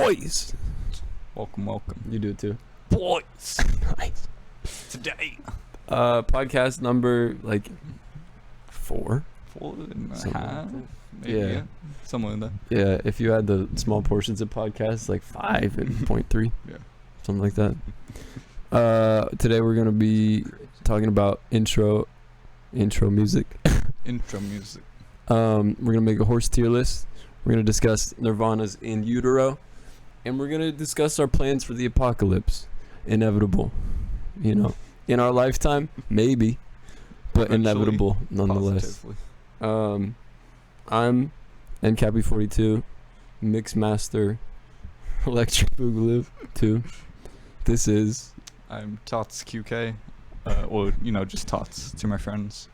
Boys! Welcome. You do it too. Boys! Nice. Today. Podcast number, 4? 4.5? Something like that. Maybe, Yeah. Somewhere in there. Yeah, if you had the small portions of podcasts, 5 and 0.3. Yeah. Something like that. Today we're going to be talking about intro music. Intro music. We're going to make a horse tier list. We're going to discuss Nirvana's In Utero. And we're going to discuss our plans for the apocalypse. Inevitable. In our lifetime, maybe. But Eventually, inevitable, nonetheless. Positively. I'm NCappy42, Mixmaster, Electric Boogaloo 2. This is... I'm Tots QK. Or, just Tots to my friends.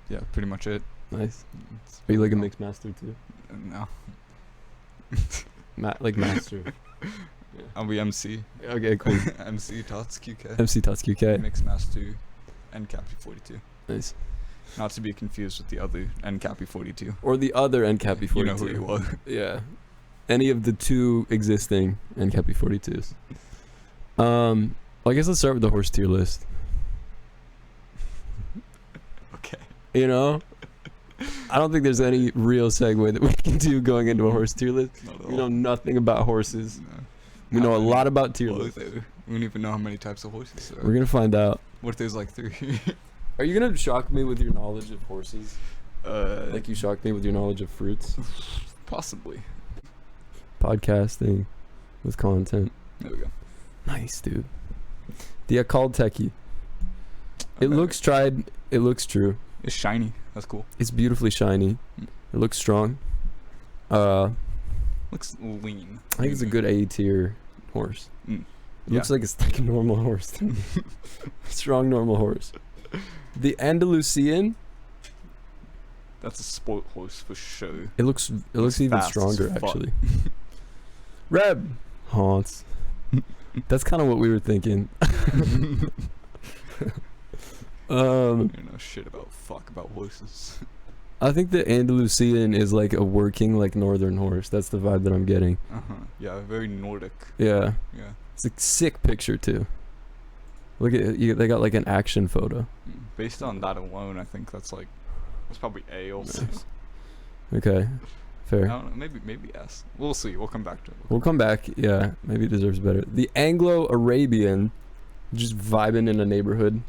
Yeah, pretty much it. Nice. Are you like a Mixmaster too? No. Master. I'll be MC. Okay, cool. MC Tots QK. MC Tots QK. Mixmaster NCappy42. Nice. Not to be confused with the other NCappy42. Or the other NCappy42. You know who you are. Yeah. Any of the two existing NCappy42s. I guess let's start with the horse tier list. Okay. I don't think there's any real segue that we can do going into a horse tier list. Not at We all. know nothing about horses. No. We know a How many lot about tier are lists. there? We don't even know how many types of horses there are. We're gonna find out. What if there's 3? Are you gonna shock me with your knowledge of horses? Like you shocked me with your knowledge of fruits? Possibly. Podcasting with content. There we go. Nice, dude. The Akal Techie. It looks tried. It looks true. It's shiny. That's cool. It's beautifully shiny. It looks strong. Looks lean. I think it's a good A tier horse. Mm. It looks like it's like a normal horse to me. Strong normal horse. The Andalusian. That's a sport horse for sure. It looks even fast stronger as fuck. actually. Reb haunts. That's kind of what we were thinking. I don't know shit about horses. I think the Andalusian is like a working northern horse. That's the vibe that I'm getting. Yeah, very Nordic. Yeah. Yeah. It's a sick picture too. Look at it. They got an action photo. Based on that alone, I think that's probably A also. Nice. Okay. I Fair. don't know, maybe S. We'll see. We'll come back to it. We'll come back. Yeah, maybe it deserves better. The Anglo-Arabian, just vibing in a neighborhood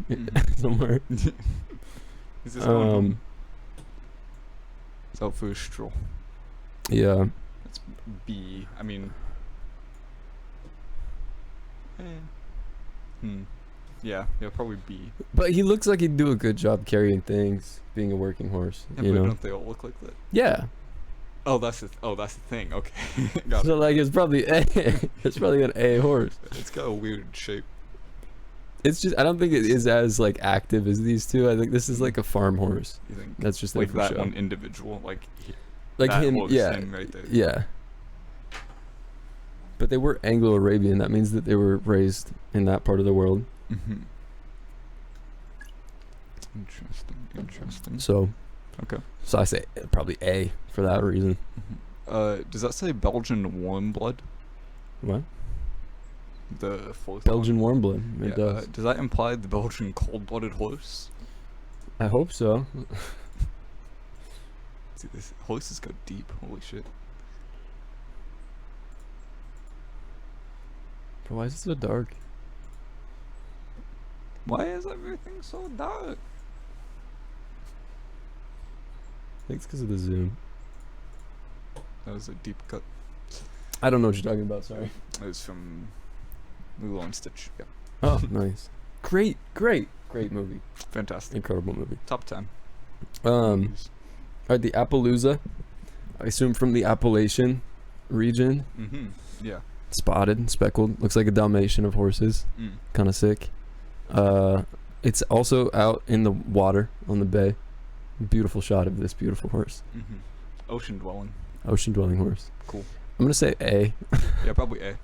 somewhere. Is this going home? It's out for a stroll. Yeah. That's B. I mean. Yeah, probably B. But he looks like he'd do a good job carrying things, being a working horse. Yeah, but don't they all look like that? Yeah. Oh, that's the thing. Okay. Got So it. it's probably A. It's probably an A horse. It's got a weird shape. It's just I don't think it is as active as these two. I think this is a farm horse. You think? That's just there for that show. one individual, Like that him, horse yeah, thing right there. yeah. But they were Anglo-Arabian. That means that they were raised in that part of the world. Mm-hmm. Interesting. So, Okay. so I say probably A for that reason. Does that say Belgian warm blood? What? The fourth Belgian warm blood. one? It does. Does that imply the Belgian cold-blooded horse? I hope so. See, this horses go deep. Holy shit. But why is it so dark? Why is everything so dark? I think it's because of the zoom. That was a deep cut. I don't know what you're talking about. Sorry. It was from Lilo and Stitch. Yeah. Oh, nice. Great movie. Fantastic. Incredible movie. Top 10. Alright, the Appaloosa. I assume from the Appalachian region. Mm-hmm. Yeah. Spotted, speckled. Looks like a Dalmatian of horses. Kind of sick. It's also out in the water on the bay. Beautiful shot of this beautiful horse. Mm-hmm. Ocean dwelling. Ocean dwelling horse. Cool. I'm gonna say A. Yeah, probably A.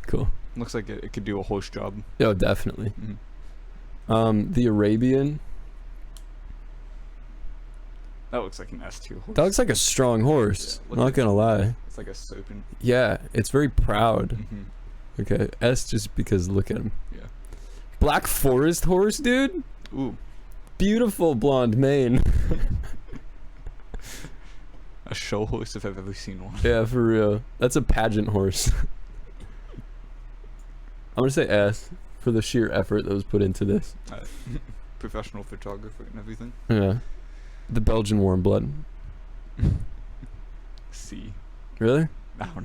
Cool. Looks like it could do a horse job. Oh, definitely. Mm-hmm. The Arabian. That looks like an S2 horse. That looks like a strong horse. Yeah, I'm not gonna lie. It's like a serpent. Yeah, it's very proud. Mm-hmm. Okay, S just because look at him. Yeah. Black Forest horse, dude. Ooh. Beautiful blonde mane. A show horse if I've ever seen one. Yeah, for real. That's a pageant horse. I'm gonna say S for the sheer effort that was put into this. Professional photographer and everything. Yeah. The Belgian warm blood. C. Really? I don't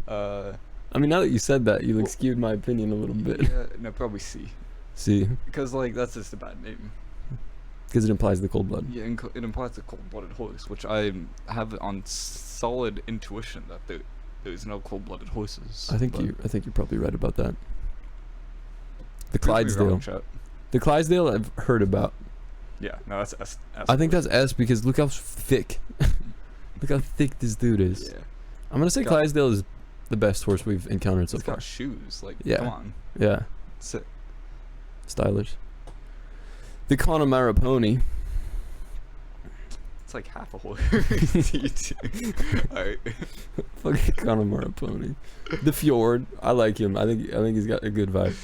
know. I mean, now that you said that, you skewed my opinion a little bit. Yeah, no, probably C. C. Because like that's just a bad name. Because it implies the cold blood. Yeah, it implies a cold-blooded horse, which I have on solid intuition that there's no cold-blooded horses. I think you're probably right about that. The Prove me Clydesdale. wrong, chat. The Clydesdale I've heard about. Yeah, no, that's S. I think that's S because look how thick. Look how thick this dude is. Yeah. I'm gonna say Clydesdale is the best horse we've encountered so It's far. got shoes. Like, Yeah. come on. Yeah. Sick. Stylish. The Connemara pony. It's like half a horse. Alright. Fucking Connemara pony. The Fjord. I like him. I think he's got a good vibe.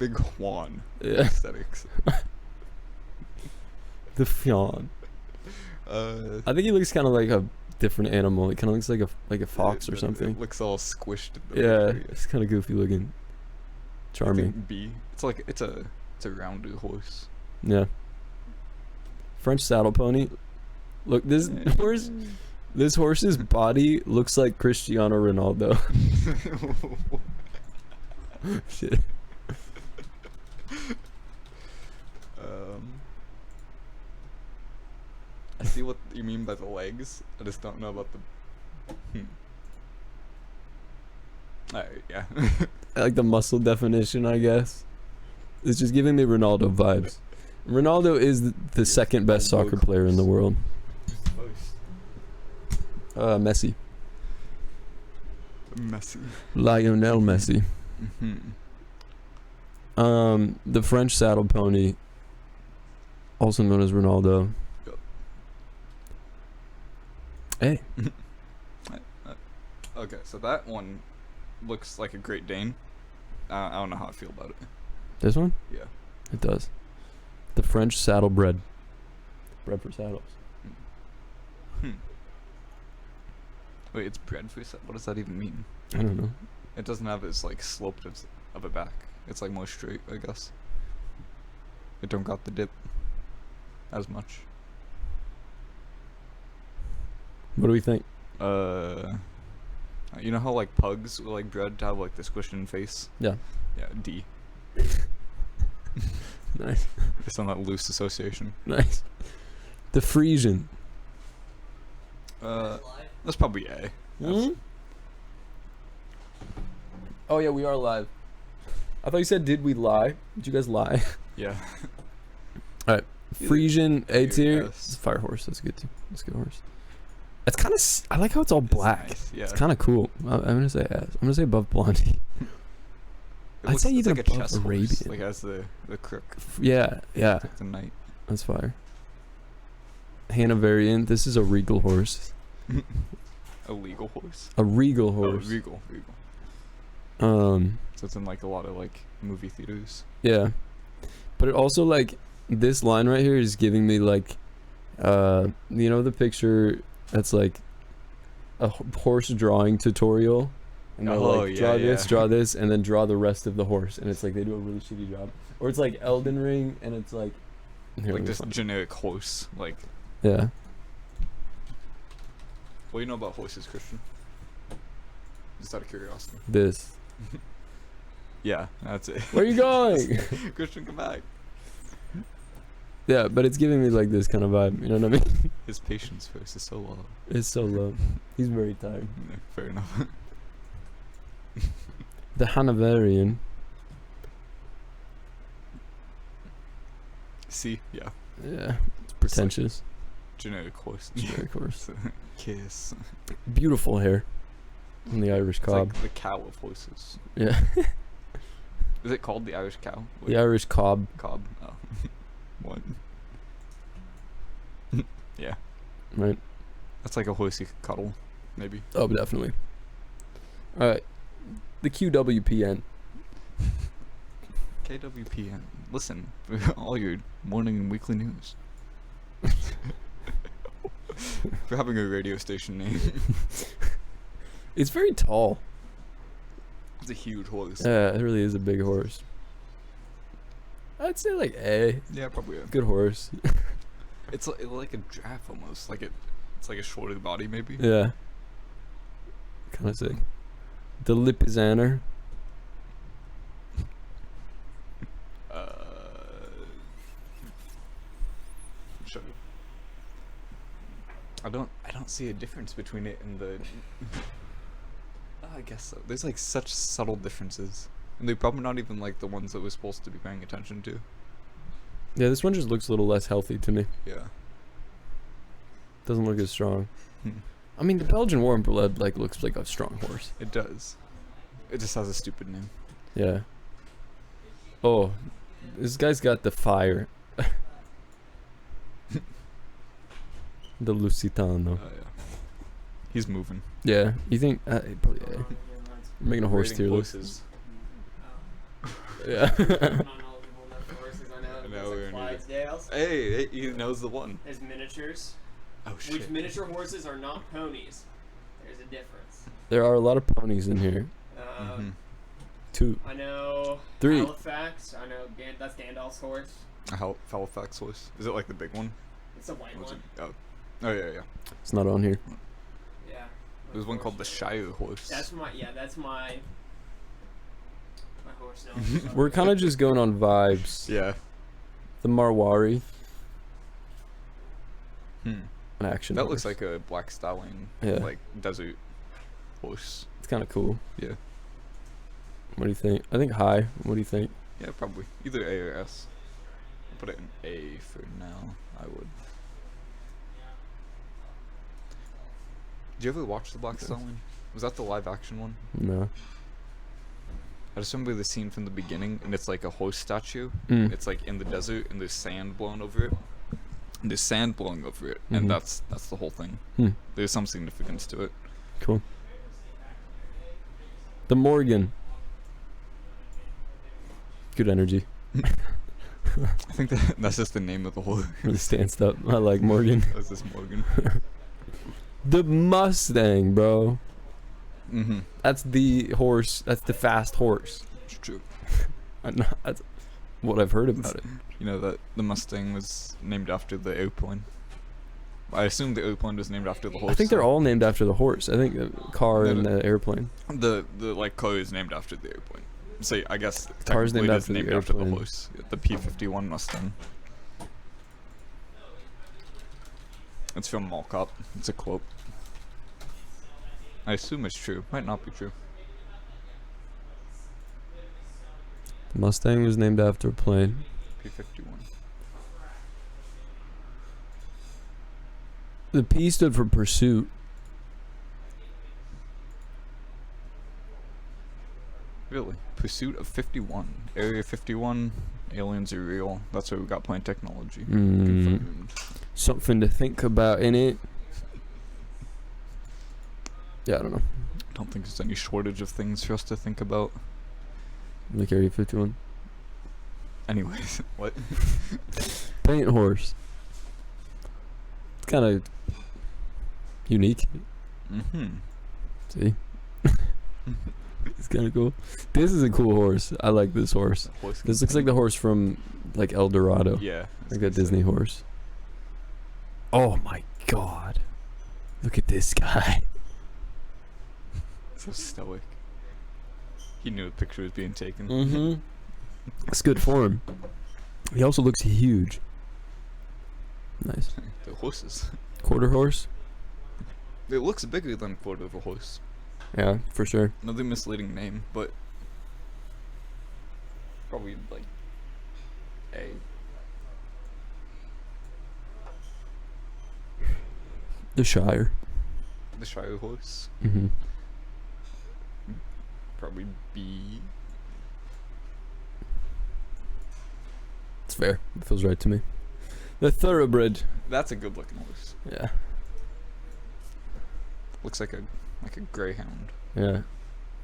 Big Juan. Yeah. Aesthetics. The Fjord. I think he looks kind of like a different animal. It kind of looks like a fox or something. It looks all squished. In the Yeah, middle. it's kind of goofy looking. I Charming. think B. It's like it's a rounded horse. Yeah. French saddle pony. Look, this horse's body looks like Cristiano Ronaldo. Shit. I see what you mean by the legs. I just don't know about the. Alright, yeah. I like the muscle definition, I guess. It's just giving me Ronaldo vibes. Ronaldo is the second best soccer player in the world. Messi. Messy. Lionel Messi. Mm-hmm. The French saddle pony, also known as Ronaldo. Yep. Hey. Okay, so that one looks like a Great Dane. I don't know how I feel about it. This one? Yeah. It does. The French saddlebred. Bred for saddles. Wait, it's bred for what does that even mean? I don't know. It doesn't have as like sloped of a back. It's like more straight, I guess. It don't got the dip as much. What do we think? You know how like pugs were like bred to have like the squished in face? Yeah. Yeah, D. Nice. It's on that loose association. Nice. The Frisian. That's probably A. Hmm? Oh yeah, we are live. I thought you said, did we lie? Did you guys lie? Yeah. Frisian A tier. Yes. It's a fire horse. That's good too. That's a good horse. It's kind of. I like how it's all black. Nice, yeah. It's kind of cool. I'm gonna say S. I'm gonna say above Blondie. I'd say it's even like a above chess horse, Arabian. like has the crook. Yeah, yeah. Like the knight. That's fire. Hanoverian. This is a regal horse. A legal horse. A regal Oh, horse. regal. So So it's in like a lot of like movie theaters. yeah, but it also like this line right here is giving me like, you know the picture that's like a horse drawing tutorial, and they're like draw this, and then draw the rest of the horse, and it's like they do a really shitty job, or it's like Elden Ring, and it's like here, Like let me this find- generic horse. Like, yeah. what do you know about horses, Christian? Just out of curiosity. This. Yeah, that's it. Where are you going? Christian, come back. Yeah, but it's giving me like this kind of vibe. You know what I mean? His patience first is so low. It's so low. He's very tired. Yeah, fair enough. The Hanoverian. See, yeah, Yeah, it's pretentious. generic horse. Generic horse. Kiss. Beautiful hair on the Irish It's cob. like the cow of horses. Yeah, Is it called the Irish cow? the Irish cob. Cob. Oh. What? Yeah. right? That's like a horse you could cuddle, maybe. Oh, definitely. All right, the QWPN. KWPN. Listen, all your morning and weekly news. For having a radio station name. It's very tall. It's a huge horse. Yeah, it really is a big horse. I'd say like A. Yeah, probably. Good horse. It's like a giraffe almost. It's like a shorter body maybe. Yeah. Kind of sick. The Lipizzanner. Shut up. I don't see a difference between it and the. I guess so. There's like such subtle differences, and they're probably not even like the ones that we're supposed to be paying attention to. Yeah, this one just looks a little less healthy to me. Yeah. Doesn't look as strong. Hmm. I mean, the Belgian Warm Blood like looks like a strong horse. It does. It just has a stupid name. Yeah. Oh, this guy's got the fire. The Lusitano. Oh yeah. He's moving. Yeah, you think? Probably A. We're making a horse Rating tier list. horses. Yeah. Hey, he knows the one. There's miniatures. Oh shit. Which miniature horses are not ponies. There's a difference. There are a lot of ponies in here. Mhm. 2. I know 3. Halifax. I know that's Gandalf's horse. A Halifax horse. Is it like the big one? It's a white Or was one. it- Oh yeah, yeah. It's not on here. Yeah. There's one called the Shire horse. That's my horse now. We're kind of just going on vibes. Yeah. The Marwari. Hmm. An action That horse. looks like a black stallion. Yeah. Like desert horse. It's kind of cool. Yeah. What do you think? I think high. What do you think? Yeah, probably. Either A or S. I'll put it in A for now. I would. Did you ever watch the Black Stallion? Was that the live action one? No. I just remember the scene from the beginning, and it's like a horse statue. Mm. It's like in the desert, and there's sand blowing over it. And there's sand blowing over it, Mhm. and that's the whole thing. Hmm. There's some significance to it. Cool. The Morgan. Good energy. I think that's just the name of the horse. Really stanced up. I like Morgan. That's this Morgan. The Mustang, bro. Mm-hmm. That's the horse. That's the fast horse. It's true. That's what I've heard about it. You know that the Mustang was named after the airplane. I assume the airplane was named after the horse. I think they're all named after the horse. I think the car No, and no. the airplane. the like car is named after the airplane. So I guess Car's named technically it is after the named after the airplane. horse. The P-51 Mustang. It's from Mall Cop. It's a quote. I assume it's true. Might not be true. The Mustang was named after a plane. P-51. The P stood for pursuit. Really? Pursuit of 51. Area 51. Aliens are real. That's why we got plant technology. Confirmed. Something to think about, innit? Yeah, I don't know. Don't think there's any shortage of things for us to think about. Like Area 51. Anyways, what? Paint horse. It's kind of unique. Mm-hmm. See? It's kind of cool. This is a cool horse. I like this horse. This looks like the horse from like El Dorado. Yeah. Like a Disney horse. Oh my god. Look at this guy. So stoic. He knew a picture was being taken. Mm-hmm. It's good form. He also looks huge. Nice. The horses. Quarter horse? It looks bigger than quarter of a horse. Yeah, for sure. Another misleading name, but probably like A. The Shire. The Shire horse. Mm-hmm. Probably B. It's fair. It feels right to me. The thoroughbred. That's a good looking horse. Yeah. Looks like a greyhound. Yeah.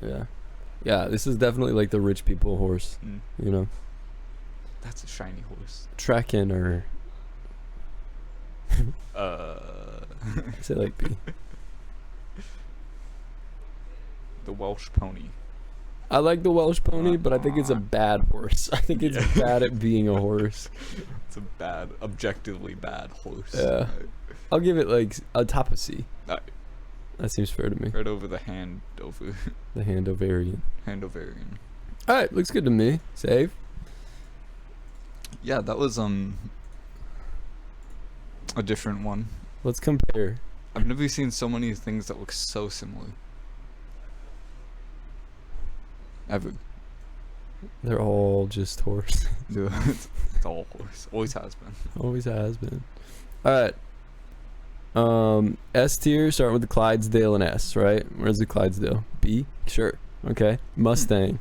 Yeah. Yeah, this is definitely like the rich people horse, Mm. you know. That's a shiny horse. Tracking or say like B. The Welsh pony. I like the Welsh pony, but I think it's a bad horse. I think it's bad at being a horse. It's a objectively bad horse. Yeah. I'll give it like a top of C. Alright. That seems fair to me. Right over the Handovarian. The Handovarian. Handovarian. Alright, looks good to me. Save. Yeah, that was a different one. Let's compare. I've never seen so many things that look so similar. Ever. They're all just horse. Yeah, it's all horse. Always has been. Always has been. Alright. S tier, starting with the Clydesdale and S, right? Where's the Clydesdale? B? Sure. Okay. Mustang.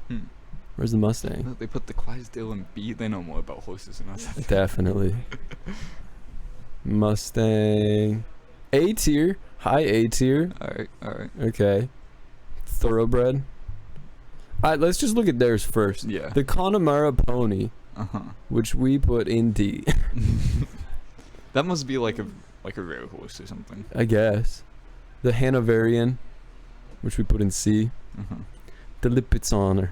Where's the Mustang? They put the Clydesdale in B. They know more about horses than us. Definitely. Mustang. A tier. High A tier. Alright. Okay. Thoroughbred. Alright, let's just look at theirs first. Yeah. The Connemara pony, Uh-huh. which we put in D, That must be like a rare horse or something. I guess. The Hanoverian, which we put in C. Uh-huh. The Lipizzaner,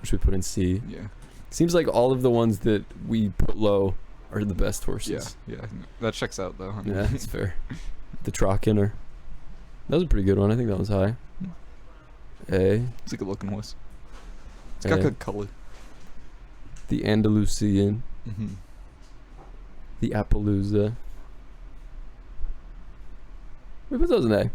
which we put in C. Yeah. Seems like all of the ones that we put low are the best horses. Yeah. That checks out though. Yeah, that's fair. The Trockener. That was a pretty good one. I think that was high. A. It's a good looking horse. It's got A. good color. The Andalusian. Mm-hmm. The Appaloosa. We put those in A.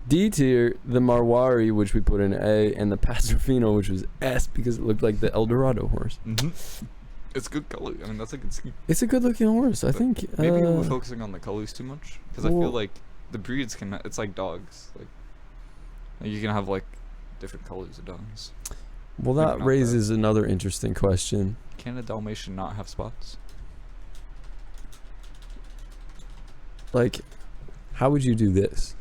D tier, the Marwari, which we put in A, and the Pastorfino, which was S because it looked like the Eldorado horse. Mm-hmm. It's good color. I mean, that's a good scheme. It's a good looking horse. I But think. Maybe we're focusing on the colors too much, because I well- feel like the breeds can. It's like dogs. Like you can have like different colors of dogs. Well, maybe that not raises another interesting question. Can a Dalmatian not have spots? Like, how would you do this?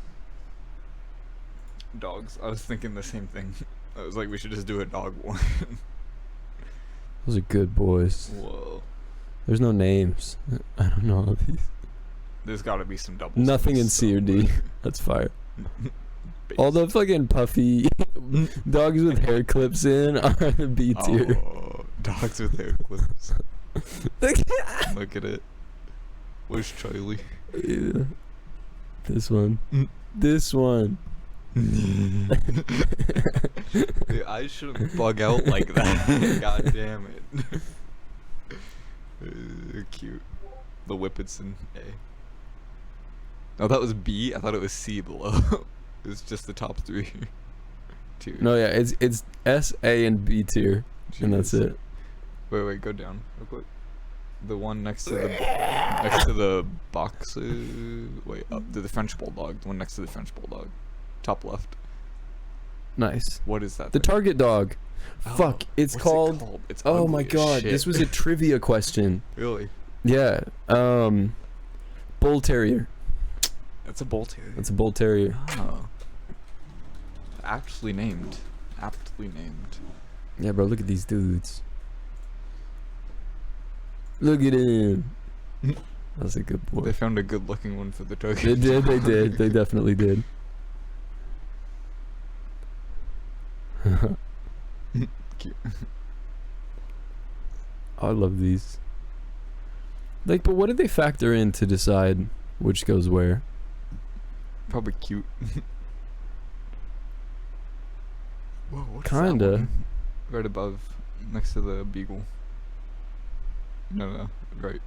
Dogs. I was thinking the same thing. I was like, we should just do a dog one. Those are good boys. Whoa. There's no names. I don't know these. There's got to be some doubles. Nothing in C or D. That's fire. All the fucking puffy dogs with hair clips in are the B tier. Oh, dogs with hair clips. Look at it. Where's Charlie? Yeah. This one. This one. Your eyes shouldn't bug out like that. God damn it. Cute. The Whippets in A. Oh, that was B? I thought it was C below. It was just the top three tiers. No, yeah, it's S, A, and B tier, and that's Jeez. it. Wait, go down real quick. The one next to the boxer. Wait, up to the French bulldog. The one next to the French bulldog, top left. Nice. What is that? The thing? Target dog. Oh, Fuck, it's what's called. It called? It's Oh ugly my as god, shit. this was a trivia question. Really? Yeah. Bull terrier. That's a bull terrier. That's a bull terrier. Oh. Aptly named. Yeah, bro, look at these dudes. Look at him. That's a good boy. They found a good-looking one for the target. They did. They definitely did. Cute. I love these. Like, but what did they factor in to decide which goes where? Probably cute. Whoa, what's Kinda. that one? Right above, next to the beagle. No, right.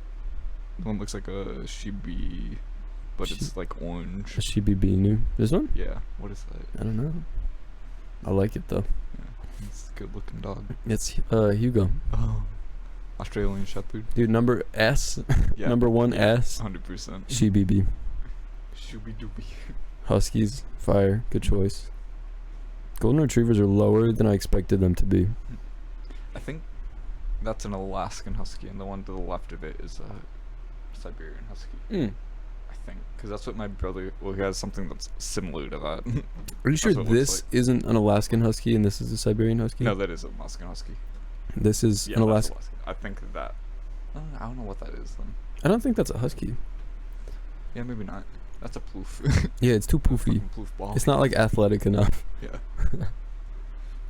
The one looks like a shibi, but it's like orange. A Shiba Inu. This one? Yeah. What is that? I don't know. I like it though. Yeah, it's a good-looking dog. It's Hugo. Oh. Australian Shepherd. Dude, number S. Yeah. Number 1 S. 100%. Shiba. Shooby dooby. Huskies. Fire. Good choice. Golden Retrievers are lower than I expected them to be. I think That's an Alaskan Husky, and the one to the left of it is a Siberian Husky. I think, because that's what my brother. Well, he has something that's similar to that. Are you sure what it looks this isn't an Alaskan Husky and this is a Siberian Husky? No, that is an Alaskan Husky. This is Yeah, an that's Alaskan. Alaskan. I think that. I don't know what that is then. I don't think that's a Husky. Yeah, maybe not. That's a ploof. Yeah, it's too poofy. Fucking ploof ball. It's not like athletic enough. Yeah.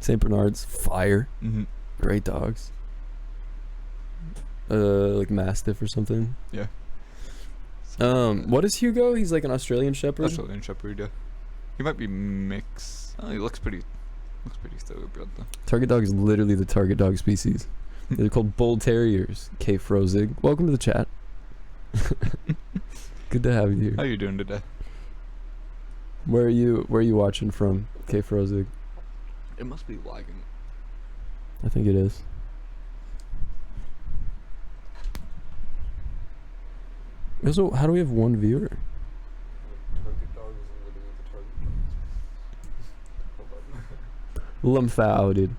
St. Bernards, fire. Mm-hmm. Great dogs. Like Mastiff or something. Yeah. What is Hugo? He's like an Australian Shepherd. Australian Shepherd, yeah. He might be mixed. Oh, he looks pretty thoroughbred though. Target dog is literally the target dog species. They're called bull terriers. K Frozig, welcome to the chat. Good to have you How here. you doing today? Where are you watching from, K Frozig? It must be lagging. I think it is. Also, how do we have one viewer? Target dog is literally the target dog. Hold on. Lumfounded.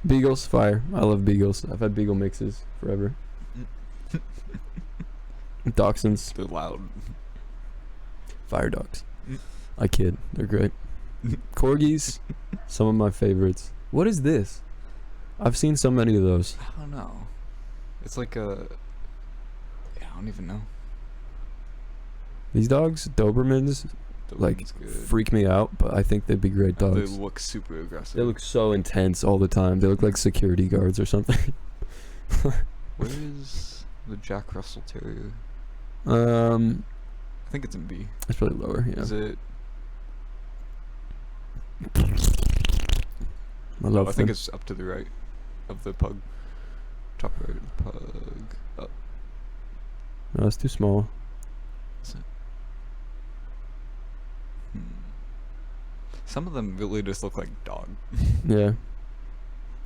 Beagles, fire. I love beagles. I've had beagle mixes forever. Dachshunds, They're loud. fire dogs. Mm. I kid. They're great. Corgis, some of my favorites. What is this? I've seen so many of those. I don't know. It's like a. Yeah, I don't even know. These dogs, Dobermans, like Doberman's good. freak me out, but I think they'd be great And dogs. They look super aggressive. They look so intense all the time. They look like security guards or something. Where is the Jack Russell Terrier? I I think it's in B. It's probably lower. Yeah. Is it? I love I think them. it's up to the right of the pug. Top right of the pug. Up. No, it's too small. Some of them really just look like dog. Yeah.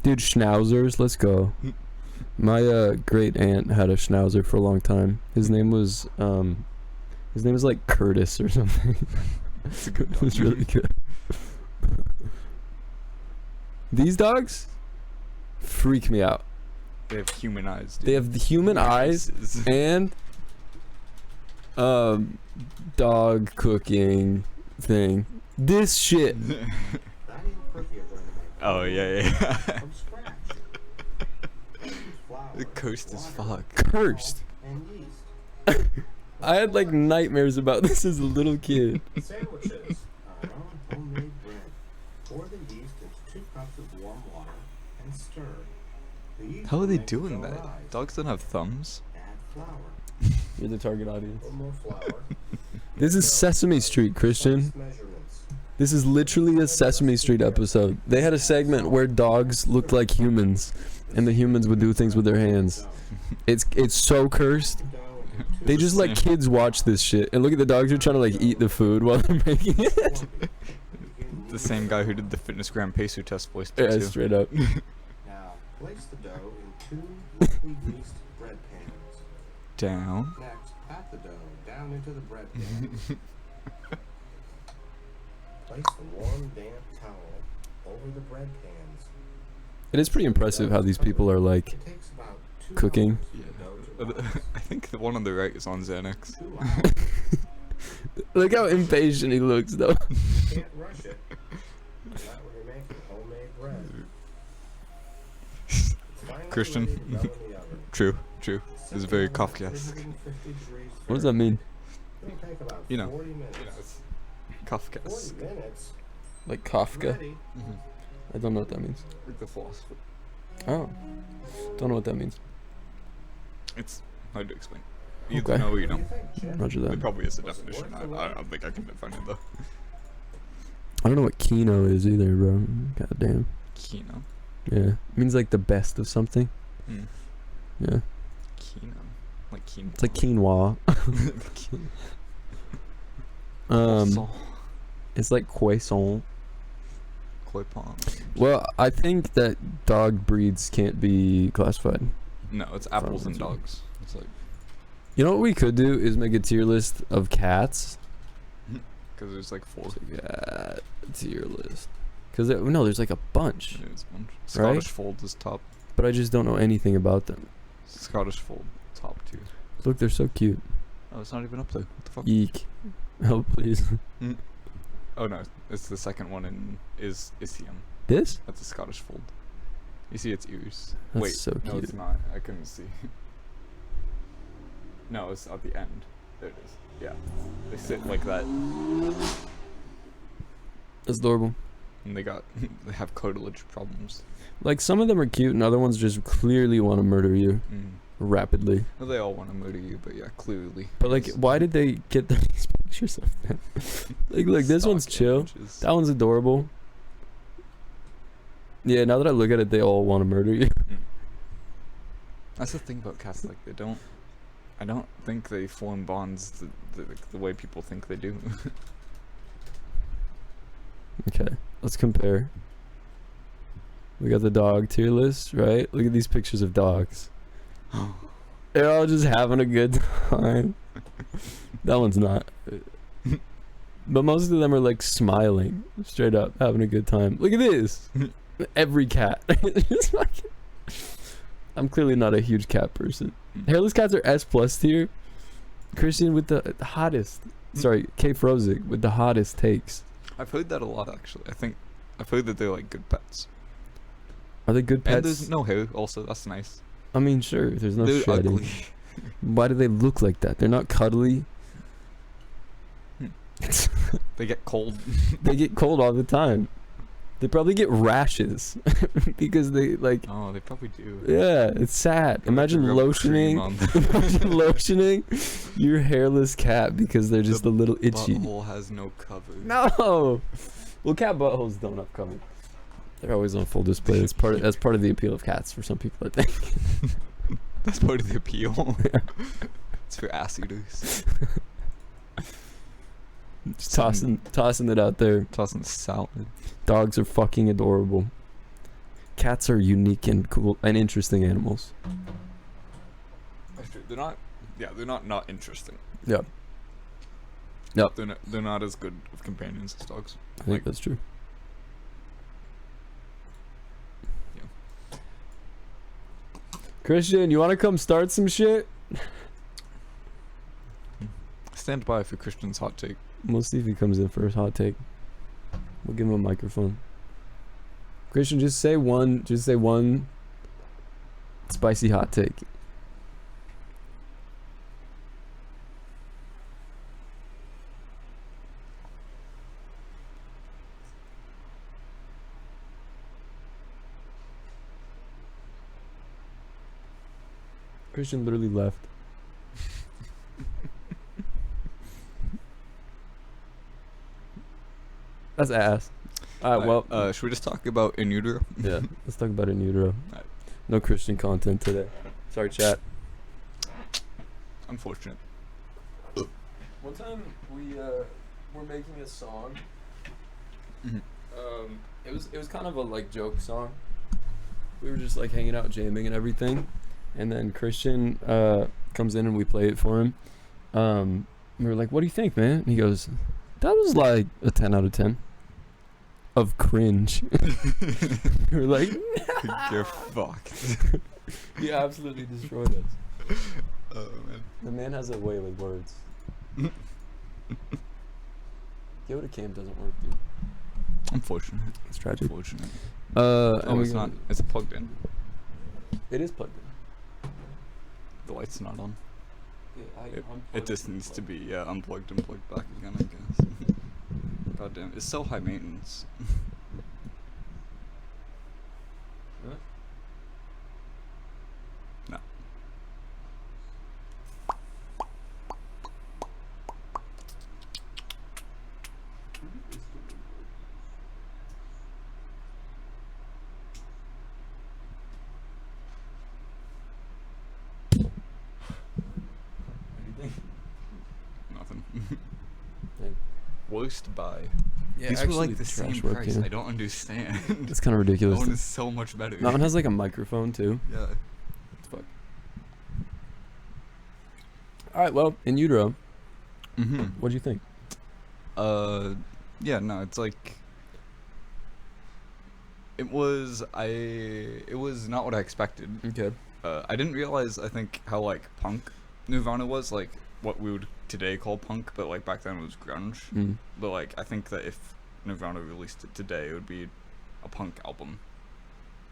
Dude, schnauzers, let's go. My great aunt had a schnauzer for a long time. His name was like Curtis or something. It's a good It was dog. really good. These dogs freak me out. They have human eyes. Dude. They have the human eyes Faces. and dog cooking thing. This shit. Oh yeah. From scratch. Use flour, The coast is water, fuck. Cursed. and yeast. I had like nightmares about this as a little kid. Sandwiches are on homemade bread. Pour the yeast into 2 cups of warm water and stir. The yeast How are will they make the doing dough that? rise. Dogs don't have thumbs. Add flour. You're the target audience. A little more flour. This is Sesame Street, Christian. Precise measurements. This is literally a Sesame Street episode. They had a segment where dogs looked like humans, and the humans would do things with their hands. It's so cursed. Dough into They just let kids watch this shit, and look at the dogs who are trying to like eat the food while they're making it. clumpy. The same guy who did the fitness gram pacer test voice Yeah, too. straight up. Now, place the dough in 2 liquid yeast bread pans. Down. Next, pat the dough down into the bread pan. Place the warm, damp towel over the bread pans. It is pretty impressive how these people are like It takes about 2 cooking. hours for the dough to rise. I think the one on the right is on Xanax. 2 hours. Look how impatient he looks, though. Can't rush it. Not when you're making homemade bread. It's finally Christian. ready to go in the oven. True. It's Set very the oven at Kafkaesque. 350 degrees What does that mean? It'll take about You know. 40 minutes. Kafkaesque. 40 minutes. Like Kafka? Ready. Mm-hmm. I don't know what that means. Like the philosopher. Oh, don't know what that means. It's hard to explain. You Okay. either know or you What do don't. you think, Chip? Roger that. There probably is a Was it definition. worth the I wait? don't think I can define it though. I don't know what kino is either, bro. God damn. Kino. Yeah, it means like the best of something. Mm. Yeah, Kino. Like quinoa. it's like quinoa. Croissant. It's like croissant. Koi pong. Well, I think that dog breeds can't be classified. No, it's apples and Farmers. dogs. It's like You know what we could do is make a tier list of cats. because there's like 4. Cat tier list. Because no, there's like a bunch, There's one. Right? Scottish Fold is top. but I just don't know anything about them. Scottish Fold top 2. Look, they're so cute. Oh, it's not even up there. What the fuck? Eek. Oh, please. Oh no, it's the second one in Isium. This? That's a Scottish Fold. You see its ears. That's Wait, so no, cute. it's not. I couldn't see. No, it's at the end. There it is. Yeah, they sit like that, That's adorable. and they have cartilage problems. Like, some of them are cute, and other ones just clearly want to murder you rapidly. Well, they all want to murder you, but yeah, clearly. But, like, why did they get these pictures of them? Like, look, this one's Stock chill. images. That one's adorable. Yeah, now that I look at it, they all want to murder you. That's the thing about cats. Like, I don't think they form bonds the way people think they do. Okay, let's compare. We got the dog tier list, right? Look at these pictures of dogs. They're all just having a good time. That one's not. But most of them are like smiling, straight up, having a good time. Look at this. Every cat. Just fucking- I'm clearly not a huge cat person. Hairless cats are S+ tier. Christian with the hottest. Sorry, K Frozik with the hottest takes. I've heard that a lot, actually. I've heard that they're like good pets. Are they good And pets? there's no hair, also. That's nice. I mean, sure. There's no they're shedding. ugly. Why do they look like that? They're not cuddly. They get cold. They get cold all the time. They probably get rashes because they like. Oh, they probably do. Yeah, it's sad. Imagine Rub cream lotioning. on them. Imagine lotioning your hairless cat because they're just a little itchy. Butthole has no cover. No. Well, cat buttholes don't have cover. They're always on full display. That's part of the appeal of cats for some people, I think. That's part of the appeal. It's for ass eaters. Just tossing it out there. Tossing salad. Dogs are fucking adorable. Cats are unique and cool and interesting animals. That's true. They're not. Yeah, they're not interesting. Yeah. Yep. They're not as good of companions as dogs. I think that's true. Yeah. Christian, you want to come start some shit? Stand by for Christian's hot take. We'll see if he comes in for his hot take. We'll give him a microphone. Christian, just say one spicy hot take. Christian literally left. That's ass. Alright, well, should we just talk about in utero? yeah, let's talk about it in utero. Alright. No Christian content today. Sorry, chat. Unfortunate. One time we were making a song. It was kind of a like joke song. We were just like hanging out, jamming and everything, and then Christian comes in and we play it for him. We were like, "What do you think, man?" And he goes, "That was like a 10 out of 10 of cringe." We were like, You're fucked. "He absolutely destroyed us." Oh man. The man has a way with words. Yoda cam doesn't work, dude. Unfortunate. It's tragic. Unfortunate. Oh, It's not. It's plugged in. It is plugged in. The light's not on. Yeah, It just needs to be unplugged and plugged back again, I guess. God damn, it's so high maintenance. Really? No. Nothing. Thank- Worst buy. Yeah, These were like the trash same work, price. yeah. I don't understand. It's kind of That ridiculous. one is so much better. That one has like a microphone too. Yeah. Fuck. All right, well, in utero, Mm-hmm. what do you think? Yeah, no, it's like It was not what I expected. Okay. I didn't realize, I think, how like punk Nirvana was, like what we would today call punk, but like back then it was grunge. But like I think that if Nirvana released it today, it would be a punk album,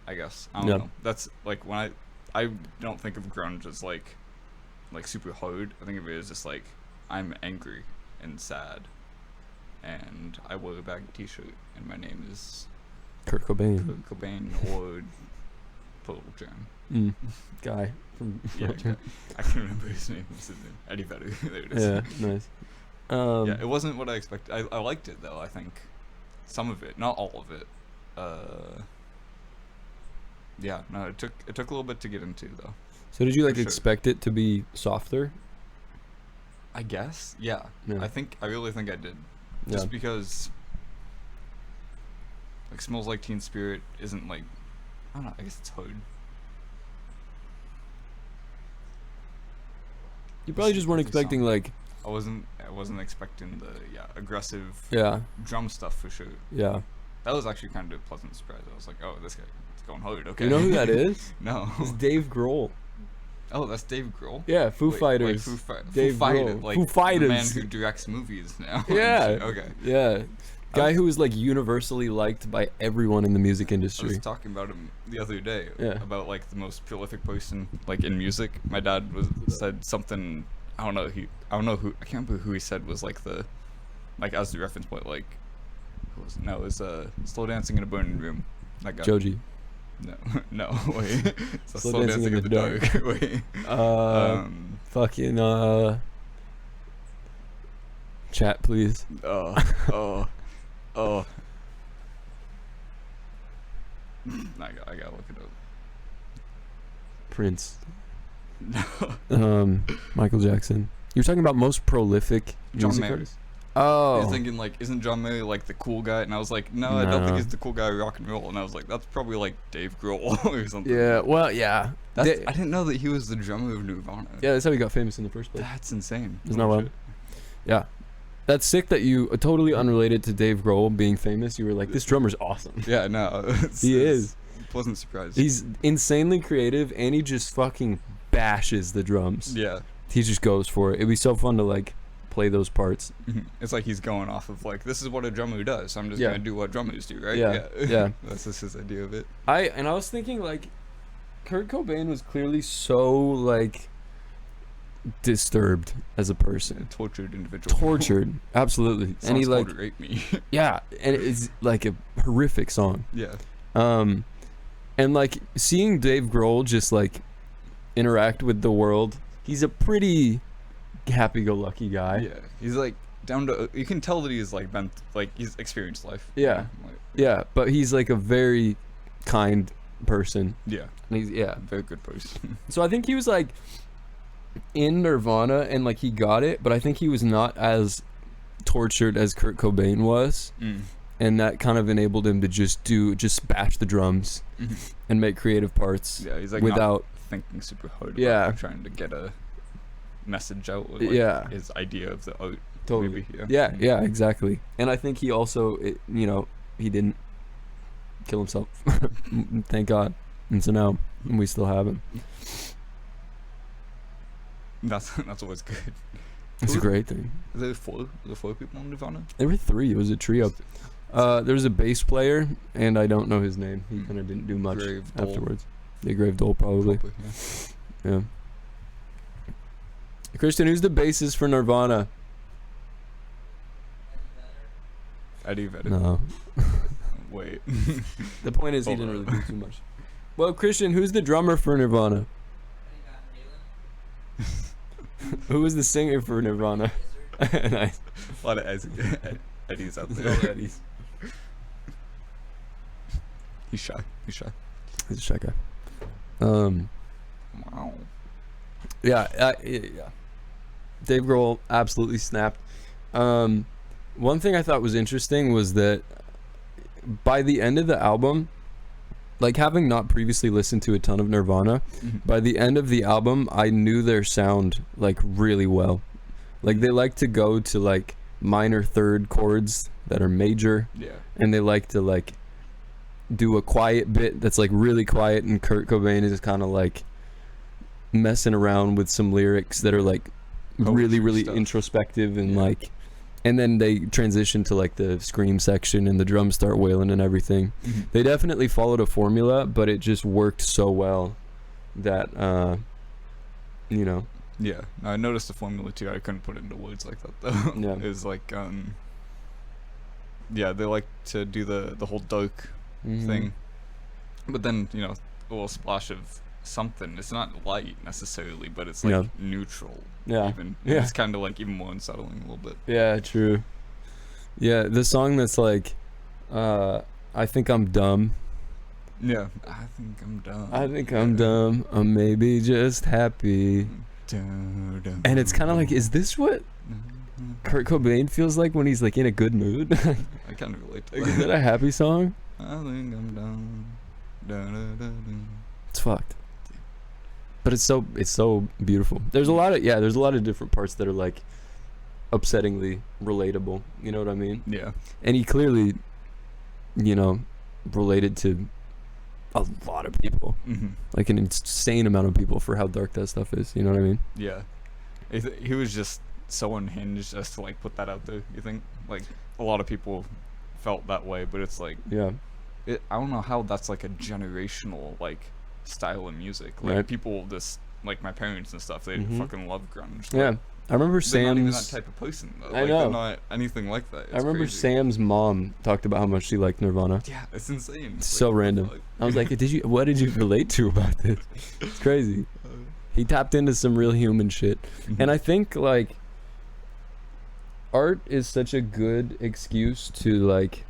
I guess. I don't know. That's like when I don't think of grunge as like super hard. I think of it as just like I'm angry and sad, and I wear a baggy t-shirt, and my name is Kurt Cobain. Kurt Cobain or Pearl Jam. Guy from Yeah, Pearl Jam. I can't remember his name. What's his name? Eddie Vedder. There it is. Yeah, nice. Yeah, it wasn't what I expected. I liked it though. I think some of it, not all of it. Yeah, no, it took a little bit to get into though. So did you like For sure. expect it to be softer? I guess, yeah. Yeah. I really think I did. Just because like Smells Like Teen Spirit isn't like, I don't know, I guess it's hard. You probably just weren't It's a good expecting song. like I wasn't aggressive aggressive drum stuff for sure. yeah. That was actually kind of a pleasant surprise. I was like, oh, this guy is going hard. Okay. You know who that is? No. It's Dave Grohl. Oh, that's Dave Grohl. Yeah, Foo Fighters. Dave Foo Fighters. Grohl. Like Foo Fighters. the man who directs movies now. Yeah. Okay. Yeah. Guy who is like universally liked by everyone in the music I industry. was talking about him the other day. Yeah. About like the most prolific person like in music. My dad said something. I don't know who. I can't remember who he said was like the, like as the reference point. Like, who was it? No, it was Slow Dancing in a Burning Room. That guy. Joji. No, wait. It's Slow Dancing in the Dark. Wait. Fucking chat please. Oh. I gotta look it up. Prince. No. Michael Jackson. You're talking about most prolific John music Mayer. artists? I Oh. was thinking like, isn't John Mayer like the cool guy? And I was like, no, I don't think No. he's the cool guy of rock and roll. And I was like, that's probably like Dave Grohl or something. Yeah, well, yeah. I didn't know that he was the drummer of Nirvana. Yeah, that's how he got famous in the first place. That's insane. Isn't that Holy wild? shit. Yeah. That's sick that you, totally unrelated to Dave Grohl being famous, you were like, this drummer's awesome. Yeah, no. He is. Wasn't surprised. He's insanely creative, and he just fucking bashes the drums. Yeah. He just goes for it. It'd be so fun to, like, play those parts. It's like he's going off of like, this is what a drummer does. So I'm just Yeah. gonna do what drummers do, right? Yeah, yeah. That's just his idea of it. I was thinking, like, Kurt Cobain was clearly so, like, disturbed as a person. Tortured individual. Tortured. Absolutely. And he, like, Rape Me. yeah, and it's, like, a horrific song. Yeah. And like seeing Dave Grohl just like interact with the world, he's a pretty happy-go-lucky guy. Yeah. He's like down to. You can tell that he's like been like he's experienced life. Yeah. Like, Yeah, but he's like a very kind person. yeah. And he's Very good person. So I think he was like in Nirvana and like he got it, but I think he was not as tortured as Kurt Cobain was. And that kind of enabled him to just bash the drums and make creative parts Yeah. He's like without not thinking super hard. About Yeah. like, trying to get a message out. With, like, Yeah. His idea of the art. totally. Maybe, Yeah, exactly. And I think he also, he didn't kill himself. Thank God. And so now we still have him. That's always good. It's a great thing. Are there four people in Nirvana? There were 3. It was a trio. There was a bass player, and I don't know his name. He kind of didn't do much Grave Dole. afterwards. Yeah, Grave Dole, probably. Yeah. Christian, who's the bassist for Nirvana? Eddie Vedder. No. Wait. The point is he Hold didn't on. really do too much. Well, Christian, who's the drummer for Nirvana? Who was the singer for Nirvana? Nice. A lot of Eddies out there. No Eddies. He's shy. He's a shy guy. Wow. Yeah. Dave Grohl absolutely snapped. One thing I thought was interesting was that by the end of the album, like having not previously listened to a ton of Nirvana, by the end of the album, I knew their sound like really well. Like they like to go to like minor third chords that are major, Yeah. and they like to like do a quiet bit that's like really quiet, and Kurt Cobain is kind of like messing around with some lyrics that are like really Poetry stuff. introspective and Yeah. like, and then they transition to like the scream section and the drums start wailing and everything. Mhm. They definitely followed a formula, but it just worked so well that you know. Yeah, I noticed the formula too. I couldn't put it into words like that though. Yeah. It was like, yeah, they like to do the whole dark Mhm. thing, but then a little splash of something. It's not light necessarily, but it's like Yeah. neutral. Yeah. Even Yeah. it's kind of like even more unsettling a little bit. Yeah, true. Yeah, the song that's like, I think I'm dumb. Yeah, I think I'm dumb. I think I'm dumb. I'm maybe just happy. And it's kind of like, is this what Kurt Cobain feels like when he's like in a good mood? I kind of relate to Like, is that that. a happy song? I think I'm dumb. It's fucked. But it's so beautiful. There's a lot of different parts that are like upsettingly relatable. You know what I mean? Yeah. And he clearly, related to a lot of people, Mm-hmm. like an insane amount of people for how dark that stuff is. You know what I mean? Yeah. He was just so unhinged as to like put that out there. You think like a lot of people felt that way, but it's like Yeah. I don't know how that's like a generational like style of music. Like Right. people just like my parents and stuff, they Mhm. fucking love grunge. Yeah. Like, I remember they're not even that Sam's. type of person though. I Like, know. They're not anything like that. It's I remember crazy. Sam's mom talked about how much she liked Nirvana. Yeah, it's insane. It's Like, so what the random. fuck? I was like, what did you relate to about this? It's crazy. He tapped into some real human shit. And I think like art is such a good excuse to like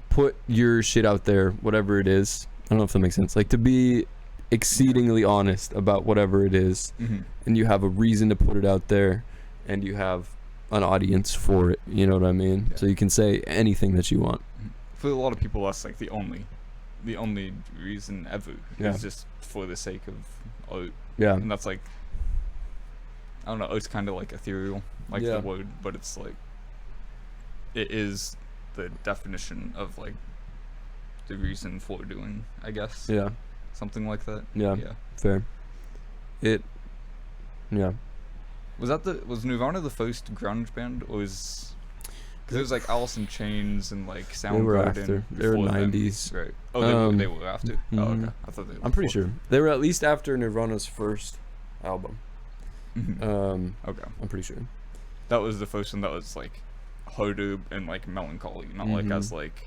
put your shit out there, whatever it is. I don't know if that makes sense. Like to be exceedingly honest about whatever it is, Mhm. and you have a reason to put it out there, and you have an audience for it. You know what I mean? Yeah. So you can say anything that you want. For a lot of people, that's like the only reason ever. Yeah. Is just for the sake of art, Yeah. and that's like I don't know. It's kind of like ethereal, like Yeah. the word, but it's like it is the definition of like the reason for doing, I guess. Yeah. Something like that. Yeah. Yeah. Fair. Yeah. Was Nirvana the first grunge band, or was because it was like Alice in Chains and like Soundgarden? They were after. They were before them, 90s. right? Oh, they Um, were after. Oh, mhm. okay. I thought they were. I'm pretty before. sure they were at least after Nirvana's first album. Mhm. Okay. I'm pretty sure. That was the first one that was like harder and like melancholy, not like as like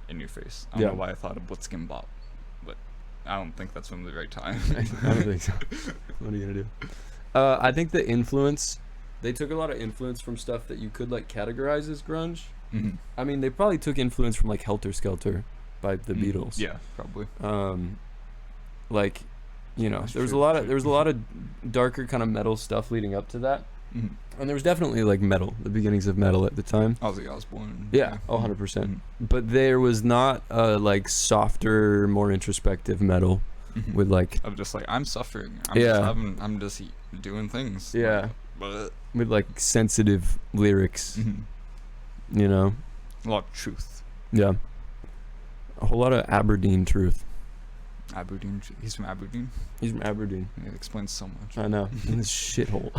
in your face. I don't Yeah. know why I thought of Blitzkin Bop, but I don't think that's from the right time. I don't think so. What are you gonna do? I think the influence. They took a lot of influence from stuff that you could like categorize as grunge. Mhm. I mean, they probably took influence from like Helter Skelter by the Beatles. Yeah, probably. Like, That's there was a true, lot of true. there was a lot of darker kind of metal stuff leading up to that, Mhm. and there was definitely like metal, the beginnings of metal at the time. Ozzy Osbourne. Yeah, 100%. But there was not a like softer, more introspective metal Mhm. with like I'm just like I'm suffering. I'm Yeah. just I'm just doing things. Yeah. But with like sensitive lyrics, you know. a lot of truth. Yeah. A whole lot of Aberdeen truth. Aberdeen. He's from Aberdeen. He's from Aberdeen. Yeah, it explains so much. I know. In this shithole.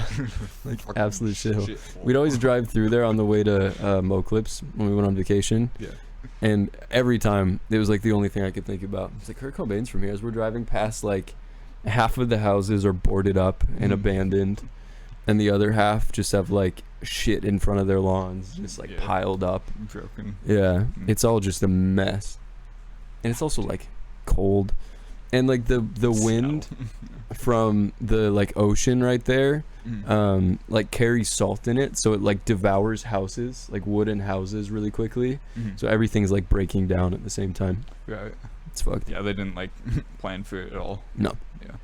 Like Fucking absolute shithole. shithole. We'd always drive through there on the way to Moclips when we went on vacation. Yeah. And every time, it was like the only thing I could think about. It's like, Kurt Cobain's from here. As we're driving past, like, half of the houses are boarded up and Mhm. abandoned. And the other half just have, like, shit in front of their lawns, just, like, Yeah. piled up. Broken. Yeah. Mm. It's all just a mess. And it's also, like, cold. And, like, the wind from the, like, ocean right there, Mhm. like carries salt in it, so it like devours houses, like wooden houses, really quickly. Mhm. So everything's like breaking down at the same time. Right. It's fucked. Yeah, they didn't like plan for it at all. No. Yeah.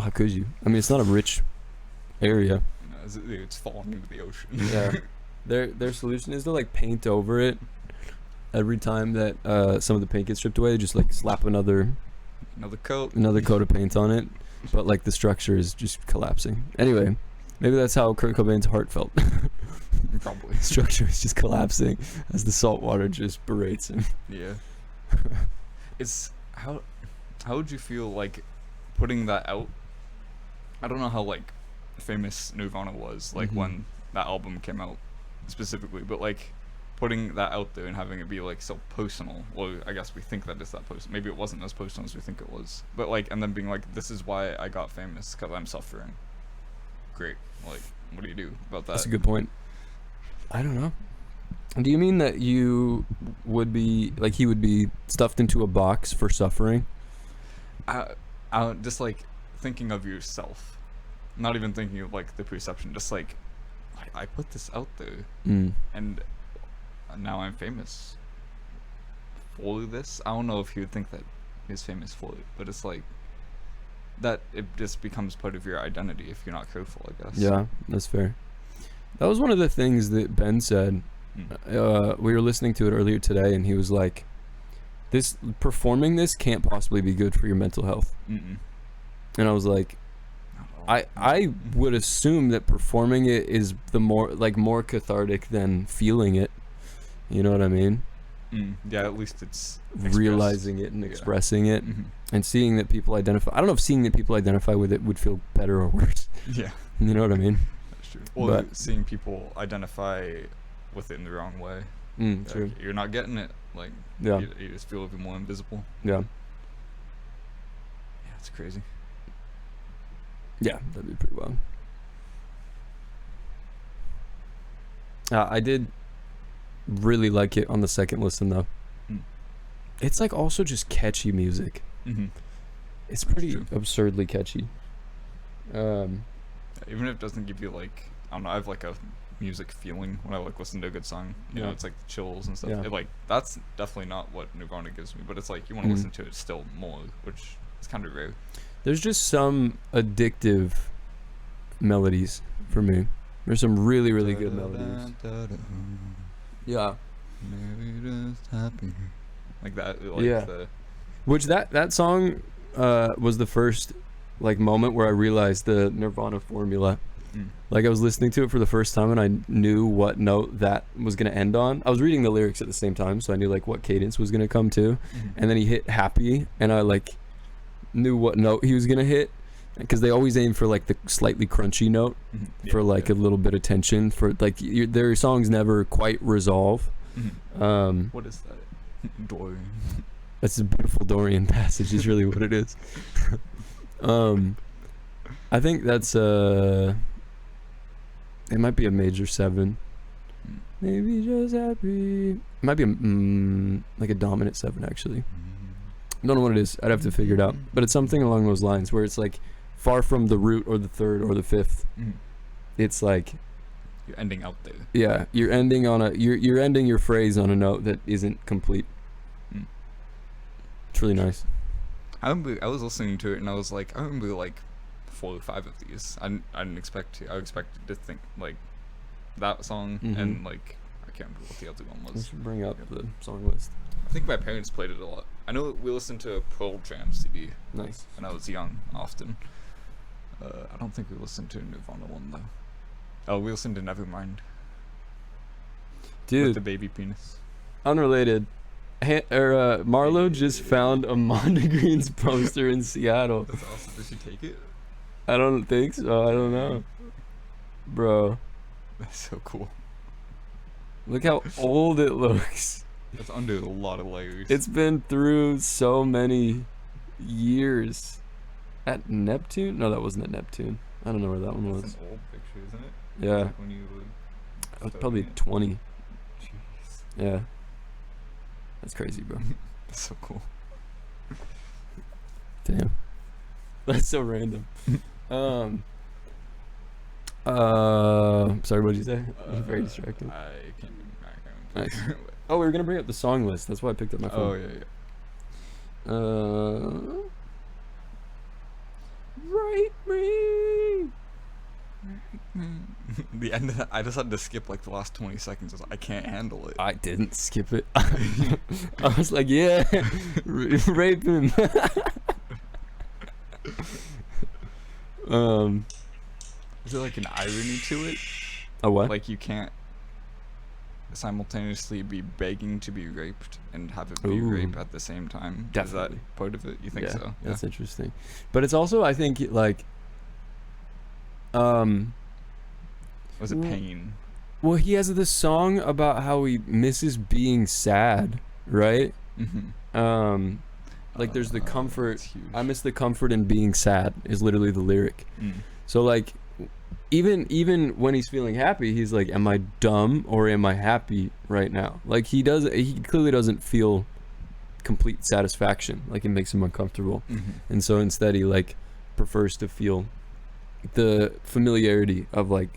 How could you? I mean, it's not a rich area. No, it's falling into the ocean. Yeah. Their solution is to like paint over it. Every time that some of the paint gets stripped away, they just like slap another coat of paint on it. But like the structure is just collapsing. Anyway, maybe that's how Kurt Cobain's heart felt. Probably. Structure is just collapsing as the salt water just berates him. Yeah. It's how would you feel like putting that out? I don't know how like famous Nirvana was like when that album came out specifically, but like putting that out there and having it be like so personal. Well, I guess we think that it's that personal. Maybe it wasn't as personal as we think it was. But like, and then being like, this is why I got famous, because I'm suffering. Great. Like, what do you do about that? That's a good point. I don't know. Do you mean that you would be like he would be stuffed into a box for suffering? I just like thinking of yourself, not even thinking of like the perception. Just like I put this out there, and now I'm famous for this. I don't know if he would think that he's famous for it, but it's like that. It just becomes part of your identity if you're not careful, I guess. Yeah, that's fair. That was one of the things that Ben said. We were listening to it earlier today, and he was like, "This performing this can't possibly be good for your mental health." And I was like, I would assume that performing it is the more cathartic than feeling it. You know what I mean? Yeah, at least it's realizing it and expressing it, and seeing that people identify. I don't know if seeing that people identify with it would feel better or worse. Yeah, you know what I mean? That's true. Or seeing people identify with it in the wrong way. True. Like, you're not getting it. Like, yeah, you just feel even more invisible. Yeah. Yeah, it's crazy. Yeah, that'd be pretty wild. I did really like it on the second listen though. It's like also just catchy music. It's pretty absurdly catchy. Even if it doesn't give you like, I don't know, I have like a music feeling when I like listen to a good song. You know, it's like the chills and stuff. It, like, that's definitely not what Nirvana gives me, but it's like you want to listen to it still more, which is kind of rare. There's just some addictive melodies for me. There's some really, really good melodies. Yeah. Like that. Like Which that song was the first like moment where I realized the Nirvana formula. Like I was listening to it for the first time and I knew what note that was going to end on. I was reading the lyrics at the same time, so I knew like what cadence was going to come to. And then he hit happy and I like knew what note he was going to hit, because they always aim for like the slightly crunchy note for like a little bit of tension, for like their songs never quite resolve. What is that? Dorian. That's a beautiful Dorian passage is really what it is. I think that's it might be a major 7. Maybe just happy. It might be like a dominant 7 actually. Don't know what it is. I'd have to figure it out. But it's something along those lines where it's like far from the root or the third or the fifth. It's like you're ending out there. Yeah, you're ending on you're ending your phrase on a note that isn't complete. It's really nice. I was listening to it and I was like, I remember like 4 or 5 of these. I didn't expect to. I expected to think like that song and like I can't remember what the other one was. Let's bring up the song list. I think my parents played it a lot. I know we listened to a Pearl Jam CD. Nice. When I was young, often. I don't think we listened to a Nirvana one though. Oh, we listened to Nevermind. Dude. With the baby penis. Unrelated. Marlo just found a Mondegreen's poster in Seattle. That's awesome. Did she take it? I don't think so. I don't know. Bro. That's so cool. Look how old it looks. That's under a lot of layers. It's been through so many years. At Neptune? No, that wasn't at Neptune. I don't know where that one was. That's an old picture, isn't it? Yeah. Like when you I was probably 20. Jeez. Yeah. That's crazy, bro. That's so cool. Damn. That's so random. Sorry, what did you say? I'm very distracted. I can't Nice. Oh, we were gonna bring up the song list. That's why I picked up my phone. Oh yeah. Write me. The end of that, I just had to skip like the last 20 seconds. I was like, I can't handle it. I didn't skip it. I was like, yeah, rape him. Is there like an irony to it? A what? Like you can't simultaneously be begging to be raped and have it be Ooh. rape at the same time? Definitely. Is that part of it? You think Yeah, so? that's interesting. But it's also, I think, like, Was it Well- pain? well, he has this song about how he misses being sad, right? Mm-hmm. Like, there's the comfort. That's huge. I miss the comfort in being sad is literally the lyric. So, like, even when he's feeling happy, he's like, am I dumb or am I happy right now? Like, he clearly doesn't feel complete satisfaction. Like, it makes him uncomfortable. Mm-hmm. And so instead he, like, prefers to feel the familiarity of, like,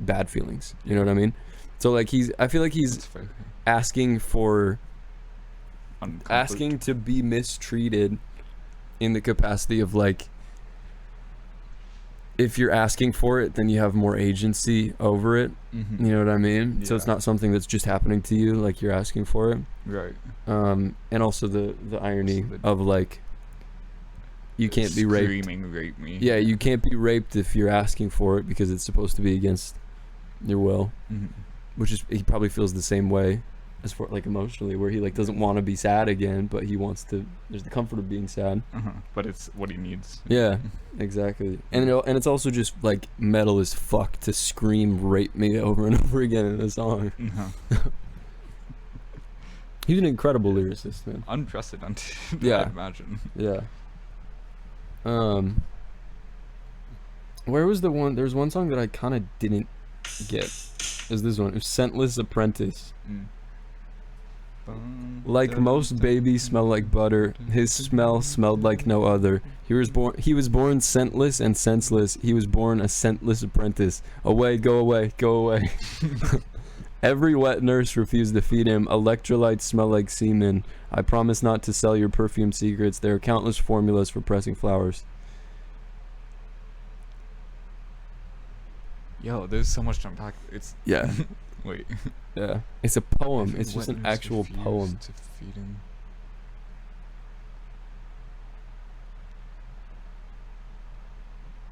bad feelings. You know what I mean? So, like, I feel like he's That's fair. asking Uncomfort. to be mistreated in the capacity of, like, if you're asking for it, then you have more agency over it. Mm-hmm. You know what I mean? So it's Yeah. not something that's just happening to you, like, you're asking for it. Right. And also the irony So the- of, like, you can't be raped. Screaming rape me. Yeah, you can't be raped if you're asking for it because it's supposed to be against your will, Mm-hmm. which is, he probably feels the same way as for, like, emotionally, where he, like, doesn't want to be sad again, but he wants to. There's the comfort of being sad. Uh-huh. But it's what he needs. Yeah, exactly. And it's also just, like, metal as fuck to scream rape me over and over again in a song. Uh-huh. He's an incredible lyricist, man. Unprecedented. Yeah. I'd imagine. Yeah. Where was the one? There's one song that I kind of didn't get. It was this one. It was Scentless Apprentice. Like most babies smell like butter, his smell smelled like no other. He was born scentless and senseless. He was born a scentless apprentice. Away, go away, go away. Every wet nurse refused to feed him. Electrolytes smell like semen. I promise not to sell your perfume secrets. There are countless formulas for pressing flowers. Yo, there's so much to unpack. It's Yeah. wait. Yeah. It's a poem. Every It's just wet an nurse actual refused poem. to feed him.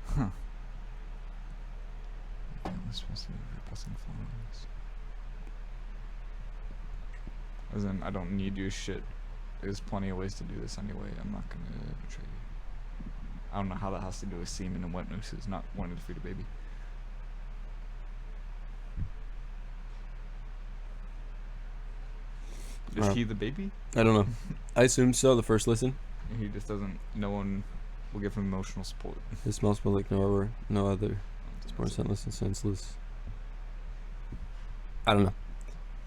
Huh. Countless formulas for pressing flowers. As in, I don't need your shit. There's plenty of ways to do this anyway. I'm not gonna betray you. I don't know how that has to do with semen and wet nurses not wanting to feed a baby. Is he the baby? I don't know. I assume so, the first listen. He just doesn't. No one will give him emotional support. His smell smelled like no other. It's born scentless and senseless. I don't know.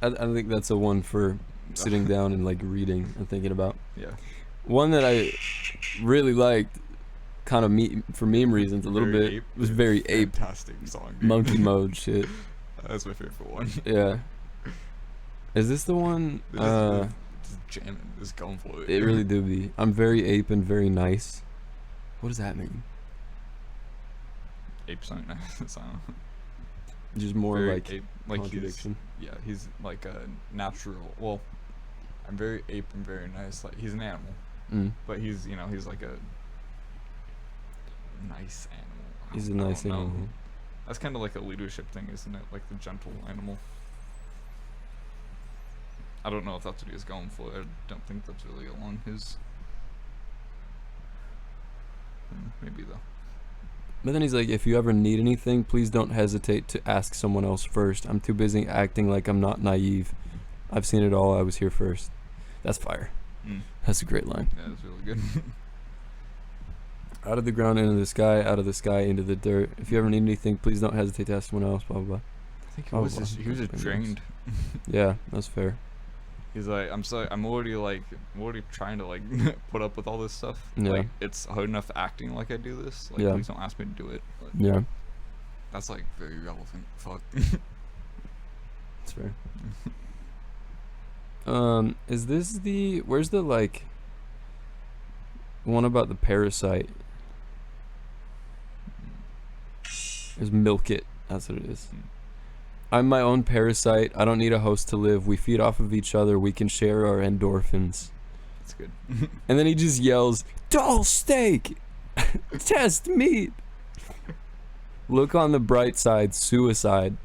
I think that's a one for sitting down and, like, reading and thinking about. Yeah. One that I really liked, kind of for meme reasons, a little Very bit, ape. was very ape, Fantastic song. dude. monkey mode shit. That's my favorite one. Yeah. Is this the one? Just jamming, just going for it. It really do be. I'm very ape and very nice. What does that mean? Ape song. Song. Just more Very like ape, like contradiction. he's like a natural. Well, I'm very ape and very nice. Like he's an animal, Mm. but he's he's like a nice animal. He's a I nice don't know. animal. That's kind of like a leadership thing, isn't it? Like the gentle animal. I don't know if that's what he was going for. I don't think that's really along his. Maybe though. But then he's like, if you ever need anything, please don't hesitate to ask someone else first. I'm too busy acting like I'm not naive. I've seen it all. I was here first. That's fire. Mm. That's a great line. Yeah, it's really good. Out of the ground into the sky, out of the sky into the dirt. If you ever need anything, please don't hesitate to ask someone else. Blah blah blah. I think Oh, he was wow. he was just That's drained. Yeah, that's fair. He's like, I'm already trying to like put up with all this stuff. Yeah. Like it's hard enough acting like I do this. Like Yeah. please don't ask me to do it. But Yeah, that's like very relevant. Fuck. that's fair. Is this where's the, like, one about the parasite? Is Milk It. That's what it is. Mm. I'm my own parasite. I don't need a host to live. We feed off of each other. We can share our endorphins. That's good. And then he just yells, "Doll steak! Test meat! Look on the bright side, suicide.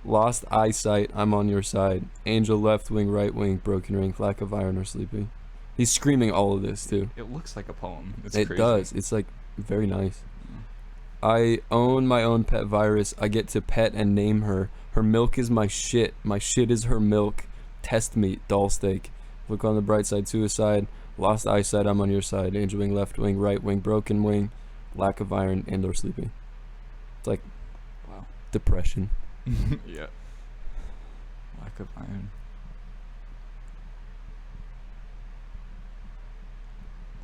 Lost eyesight, I'm on your side. Angel left wing, right wing, broken ring, lack of iron or sleeping. He's screaming all of this too. It looks like a poem. It's It crazy. does. It's like very nice. Yeah. I own my own pet virus. I get to pet and name her. Her milk is my shit. My shit is her milk. Test meat, doll steak. Look on the bright side, suicide. Lost eyesight, I'm on your side. Angel wing, left wing, right wing, broken wing. Lack of iron and or sleeping. It's like Wow. depression. Yeah. Lack of iron.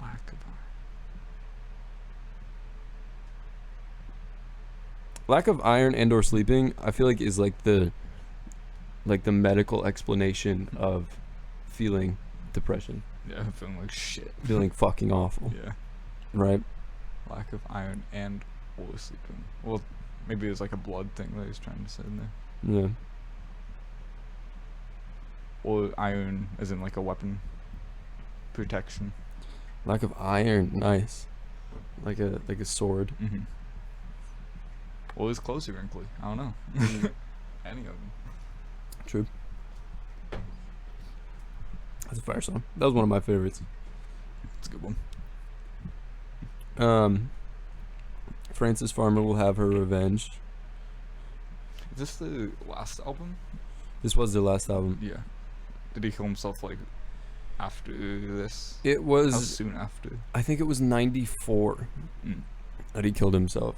Lack of iron. Lack of iron and or sleeping, I feel like is like the medical explanation of feeling depression. Yeah, I'm feeling like shit. Feeling fucking awful. Yeah. Right? Lack of iron and or sleeping. Well, maybe it was like a blood thing that he was trying to say in there. Yeah. Or iron as in like a weapon. Protection. Lack of iron, nice. Like a sword. Mm-hmm. Well, his clothes are wrinkly. I don't know. Any of them. True. That's a fire song. That was one of my favorites. It's a good one. Frances Farmer will have her revenge. Is this the last album? This was their last album. Yeah. Did he kill himself like after this? It How was, soon after? I think it was 94 Mm. that he killed himself.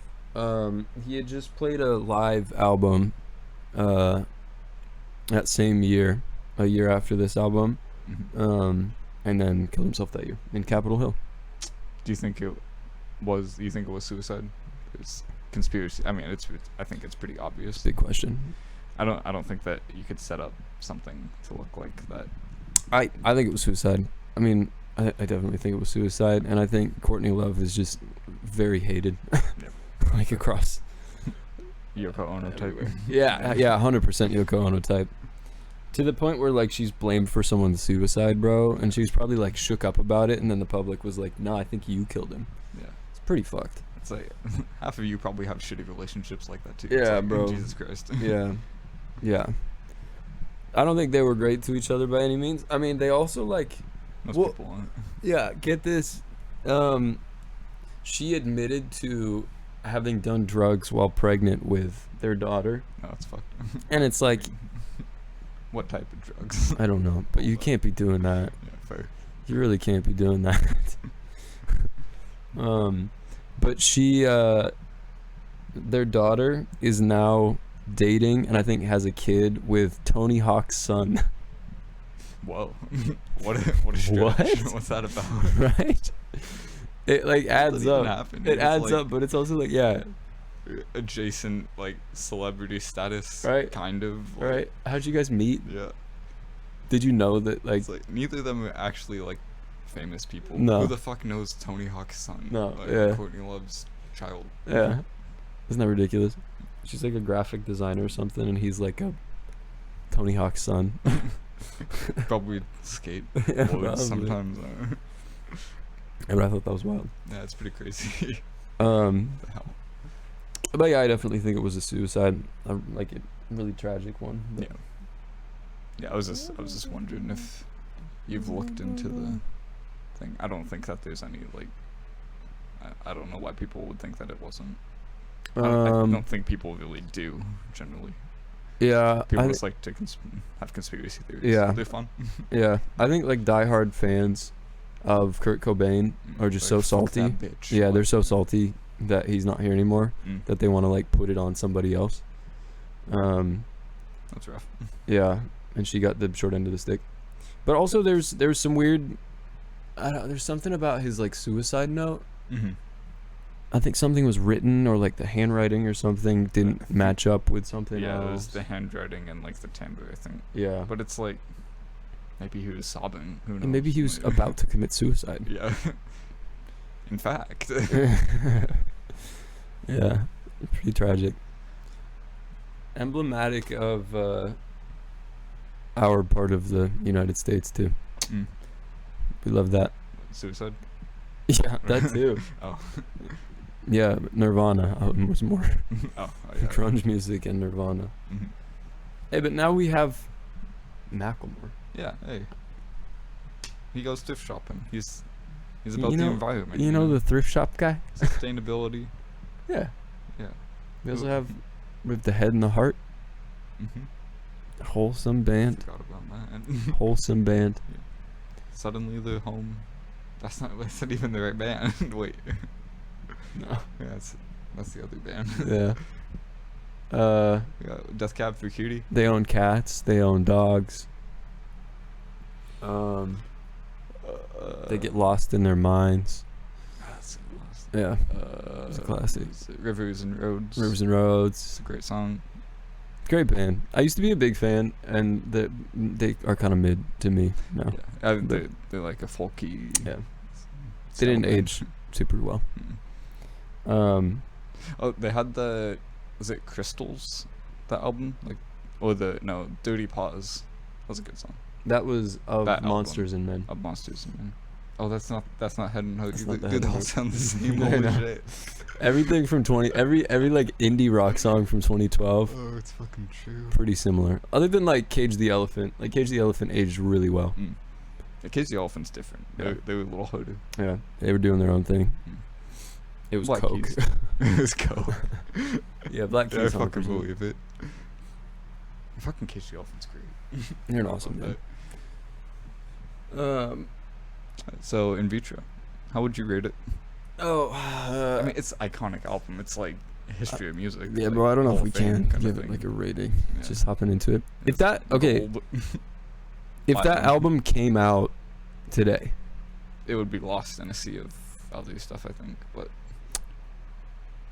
He had just played a live album that same year, a year after this album, Mhm. and then killed himself that year in Capitol Hill. Do you think it was? You think it was suicide? It's conspiracy. I mean, I think it's pretty obvious. Big question. I don't think that you could set up something to look like that. I think it was suicide. I mean, I definitely think it was suicide, and I think Courtney Love is just very hated, like across. Yoko Ono type. Yeah, 100% Yoko Ono type. To the point where like she's blamed for someone's suicide, bro, and she was probably like shook up about it, and then the public was like, "No, I think you killed him." Yeah. It's pretty fucked. It's like half of you probably have shitty relationships like that too. Yeah, It's like, bro. Jesus Christ. Yeah. I don't think they were great to each other by any means. I mean, they also like, Most Well- people aren't. yeah, get this. She admitted to having done drugs while pregnant with their daughter, No, it's fucked. and it's like, What type of drugs? I don't know, but you can't be doing that. Yeah, fair. You really can't be doing that. But she, their daughter is now dating and I think has a kid with Tony Hawk's son. Whoa. what a stretch. What? What's that about? Right? It like adds Doesn't even up. happen. It It's adds like up, but it's also like, yeah, adjacent like celebrity status. Right. Kind of. Like, right? How'd you guys meet? Yeah. Did you know that like, It's like neither of them are actually like famous people. No. Who the fuck knows Tony Hawk's son? No, Like, yeah. Courtney Love's child. yeah. Isn't that ridiculous? She's like a graphic designer or something and he's like a Tony Hawk's son. Probably skate Yeah, boards probably. sometimes. Yeah, but I thought that was wild. Yeah, it's pretty crazy. Um, The hell. But yeah, I definitely think it was a suicide, like a really tragic one. But Yeah. Yeah, I was just wondering if you've looked into the thing. I don't think that there's any like. I don't know why people would think that it wasn't. I don't think people really do generally. Yeah, People just like to have conspiracy theories. Yeah. They're fun. yeah, I think like diehard fans of Kurt Cobain are just so Like, fuck salty. that bitch. Yeah, they're Like, so salty that he's not here anymore that they want to like put it on somebody else. That's rough. Yeah, and she got the short end of the stick. But also, there's some weird. There's something about his like suicide note. Mm-hmm. I think something was written or like the handwriting or something didn't match up with something Yeah, it else. was the handwriting and like the timbre, I think. Yeah, But it's like maybe he was sobbing. Who knows? and maybe he was Like- about to commit suicide. Yeah. In fact. Yeah, pretty tragic. Emblematic of our part of the United States too. Mm. We love that. Suicide. Yeah, that too. Oh. Yeah, but Nirvana was more Oh. Yeah. grunge music and Nirvana. Mhm. Hey, but now we have Macklemore. Yeah, hey. He goes thrift shopping. He's about You the know- environment. You know the thrift shop guy? sustainability. Yeah. Yeah. We also Who- have with the head and the heart. Mm-hmm. Wholesome band. Forgot about that. Wholesome band. Suddenly they're home. That's not even the right band. Wait. No. Yeah, that's the other band. Yeah. We got Death Cab for Cutie. They own cats. They own dogs. They get lost in their minds. That's lost. Yeah. It's a classic. Rivers and Roads. Rivers and Roads. It's a great song. Great band. I used to be a big fan, and they are kind of mid to me now. Yeah, But- they're like a folky. Yeah. s- They didn't style band. age super well. Mm. Oh, they had was it Crystals, that album? Dirty Paws. That was a good song. That was of That album. Monsters and Men. Of Monsters and Men. Oh, that's not Head and Heart. That's not the They Head and all Heart. sound the same. I Holy know. shit. Everything from every like indie rock song from 2012, Oh, it's fucking true. pretty similar. Other than like Cage the Elephant. Like Cage the Elephant aged really well. The Kids the Elephant's different. Yeah. They were a little harder. Yeah, they were doing their own thing. Mm. It was Black coke. Keys. It was coke. Yeah, Black I Keys. fucking 100%. believe it. Fucking Cage the Elephant's great. You're an awesome Love man. So, In Vitro, how would you rate it? Oh, I mean, it's iconic album. It's like history of music. yeah, like bro. I don't know if Hall we of Fame can kind of give it thing. like a rating. Yeah. Just hopping into it. If It's that okay, gold. if that platinum. album came out today, It would be lost in a sea of other stuff, I think. But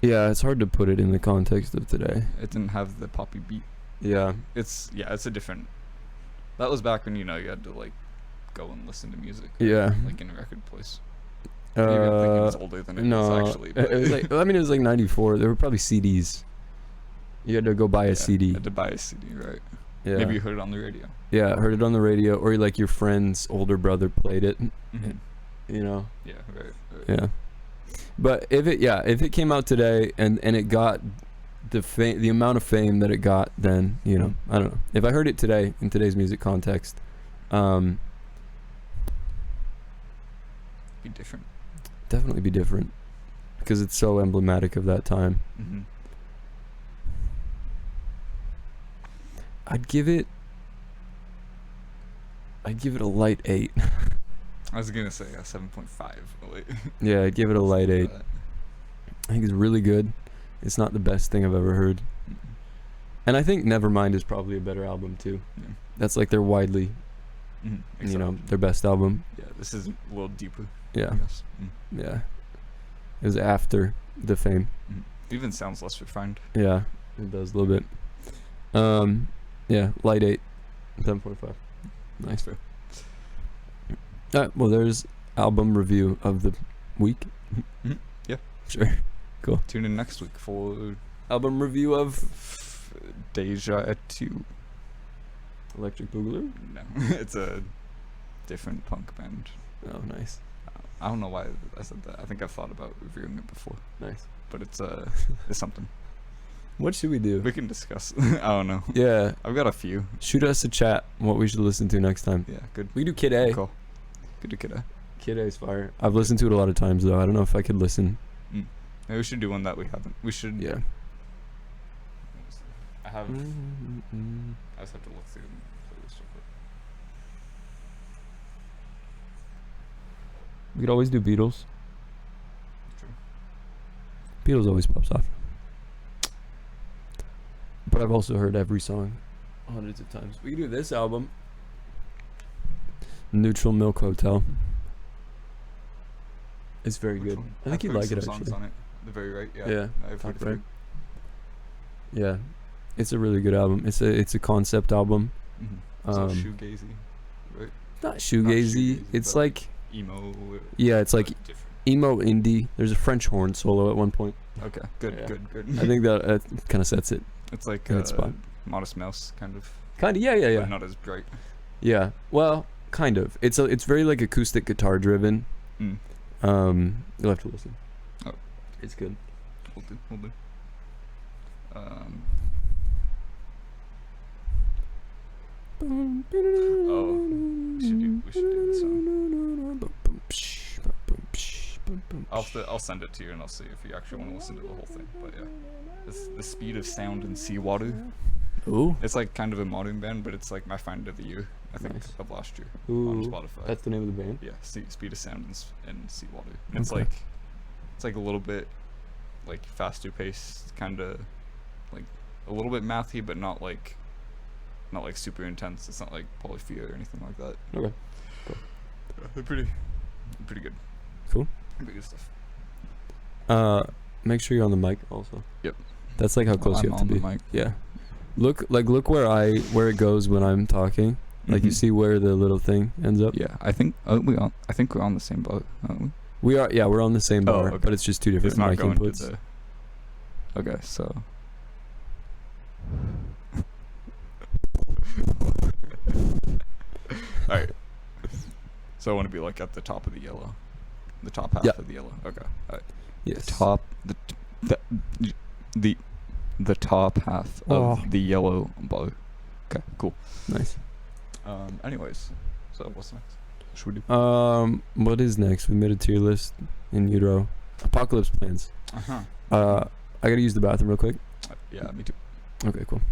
yeah, it's hard to put it in the context of today. it didn't have the poppy beat. Yeah, It's a different. That was back when you had to like go and listen to music. yeah. Like in a record place. Maybe I'm thinking it's older than it is No, actually. it was like I mean it was like '94. There were probably CDs. You had to go buy a CD. Had to buy a CD, right? Yeah, Maybe you heard it on the radio. yeah, heard it on the radio, or like your friend's older brother played it. Mm-hmm. You know, Yeah, right. yeah. But if it came out today and it got the amount of fame that it got, then I don't know. If I heard it today in today's music context, Be different. definitely be different because it's so emblematic of that time. Mm-hmm. I'd give it a light 8. I was gonna say 7.5. But wait. Yeah, I'd give it a light 8. Uh, I think it's really good. It's not the best thing I've ever heard. mm-mm. And I think Nevermind is probably a better album too. Yeah. That's like their widely, Except- their best album. Yeah, this is a little deeper. Yeah. I guess. Yeah. It was after the fame. Even sounds less refined. Yeah, it does a little bit. Yeah, light 8. 7.5. Nice. Fair. Well, there's album review of the week. Mhm. Yeah. Sure. Tune in next week for Album review of Deja 2. Electric Boogaloo. No, it's a different punk band. Oh, nice. I don't know why I said that. I think I've thought about reviewing it before, Nice. but it's something What should we do? we can discuss. I don't know. Yeah, I've got a few. shoot us a chat what we should listen to next time. Yeah, good. We do Kid A. Cool. Good to kiddo. Kid A's fire. I've listened to it a lot of times though. I don't know if I could listen. Maybe we should do one that we haven't. We should. Yeah. I have. Mm-hmm. I just have to look through the playlist real quick. We could always do Beatles. True. Beatles always pops off. But I've also heard every song hundreds of times. We could do this album. Neutral Milk Hotel. It's very Which good. one? I think I've you'd heard like it some songs actually. on it. The very right. Yeah. Yeah, I've top heard a right. few. Yeah. It's a really good album. It's a concept album. So shoegazy, right? Not shoegazy. shoegazy, It's but like Emo. yeah, it's like different. emo indie. There's a French horn solo at one point. Okay. Good. Yeah. Good. I think that kind of sets it. It's like Good spot. Modest Mouse kind of. Kind of. Yeah. But not as bright. Yeah. Well, kind of. It's very like acoustic guitar driven. Mm. You'll have to listen. Oh. It's good. We'll do. We should do this song. I'll send it to you and I'll see if you actually want to listen to the whole thing. But yeah, it's the speed of sound in seawater. Ooh. It's like kind of a modern band, but it's like my find of the year, I think, Nice. of last year Ooh. on Spotify. That's the name of the band? Yeah, speed of sound in seawater. And it's Okay. like, it's like a little bit like faster paced, kind of like a little bit mathy, but not like super intense. It's not like Polyphia or anything like that. Okay. Yeah, they're pretty good. Cool. Pretty good stuff. Make sure you're on the mic also. Yep. That's like how close you I'm have to on be. the mic. Yeah. Look where it goes when I'm talking. Like you Mhm. see where the little thing ends up. Yeah, I think we're on the same boat, aren't we? We are. Yeah, we're on the same bar, okay. but it's just two different It's not mic going inputs. to the. Okay, so. All right. So I want to be like at the top of the yellow, the top half Yeah. of the yellow. Okay. All right. Yes. The top half of the yellow bar. Okay. Cool. Nice. Anyways, so what's next? What should we do? What is next? We made a tier list in utero. Apocalypse plans. Uh-huh. I gotta use the bathroom real quick. Yeah, me too. Okay, cool.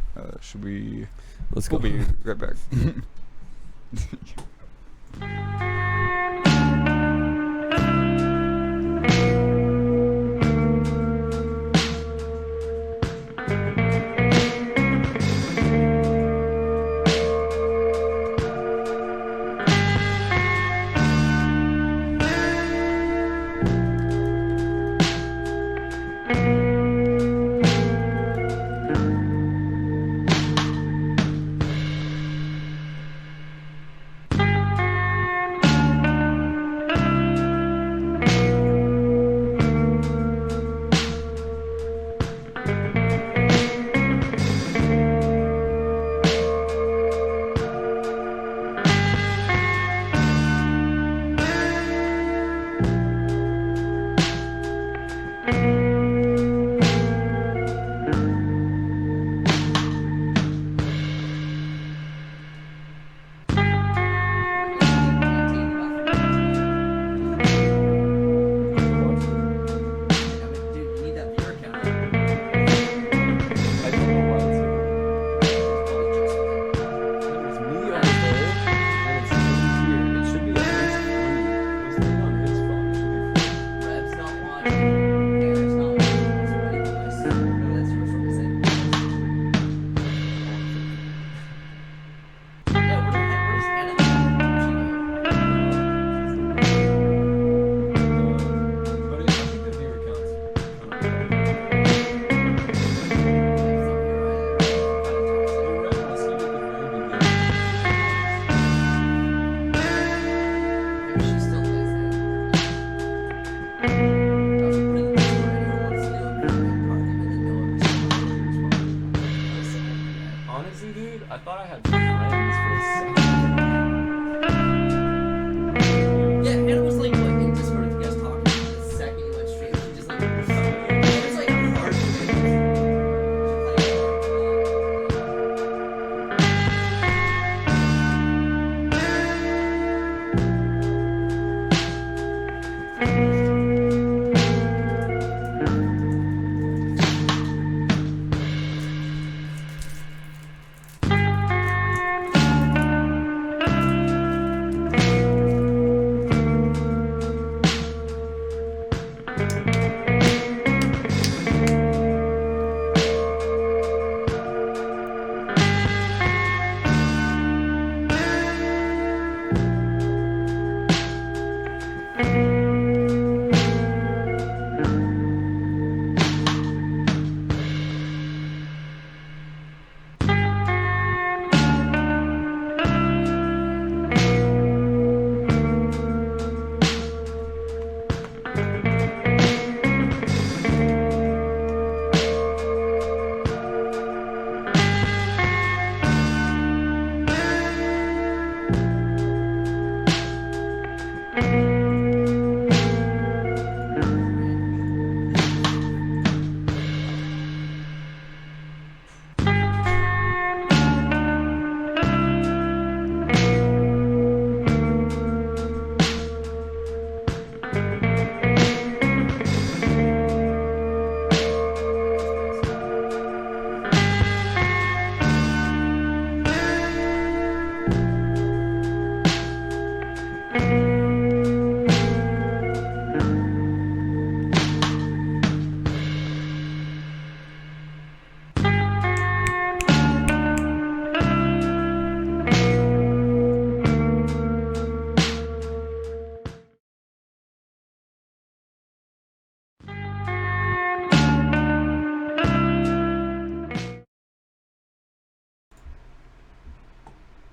Should we? Let's go. We'll be right back.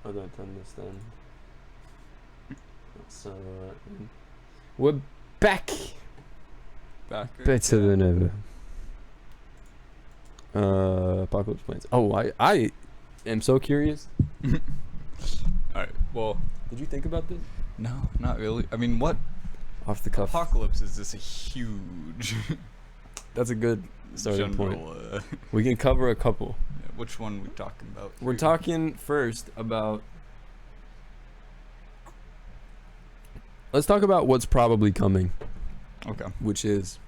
I'm gonna turn this down. So, we're back better than ever. Apocalypse plans. Oh, I am so curious. Alright, well, Did you think about this? no, not really. I mean, what? Off the cuff. Apocalypse is this a huge That's a good starting point. general, We can cover a couple. yeah, which one are we talking about? We're here? talking first about. Let's talk about what's probably coming, Okay. which is